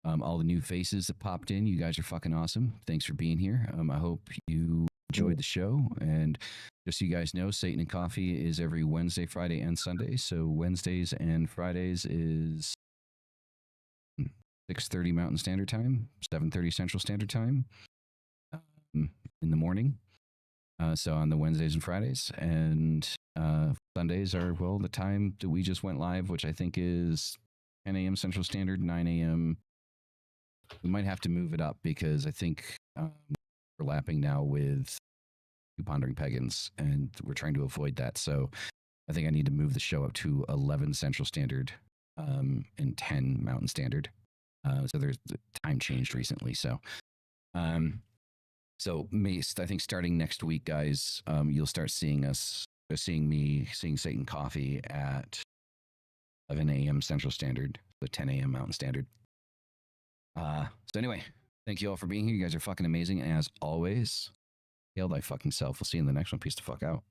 All the new faces that popped in, you guys are fucking awesome. Thanks for being here. I hope you enjoyed the show. And just so you guys know, Satan and Coffee is every Wednesday, Friday, and Sunday. So Wednesdays and Fridays is 6:30 Mountain Standard Time, 7:30 Central Standard Time in the morning. So on the Wednesdays and Fridays, and Sundays are, well, the time that we just went live, which I think is 10 a.m. Central Standard, 9 a.m. We might have to move it up because I think we're overlapping now with Pondering Pagans, and we're trying to avoid that. So I think I need to move the show up to 11 Central Standard and 10 Mountain Standard. So there's the time changed recently. So I think starting next week, guys, you'll start seeing seeing Satan Coffee at 11 a.m. Central Standard, so 10 a.m. Mountain Standard. So anyway, thank you all for being here. You guys are fucking amazing. And as always, hail thy fucking self. We'll see you in the next one. Peace the fuck out.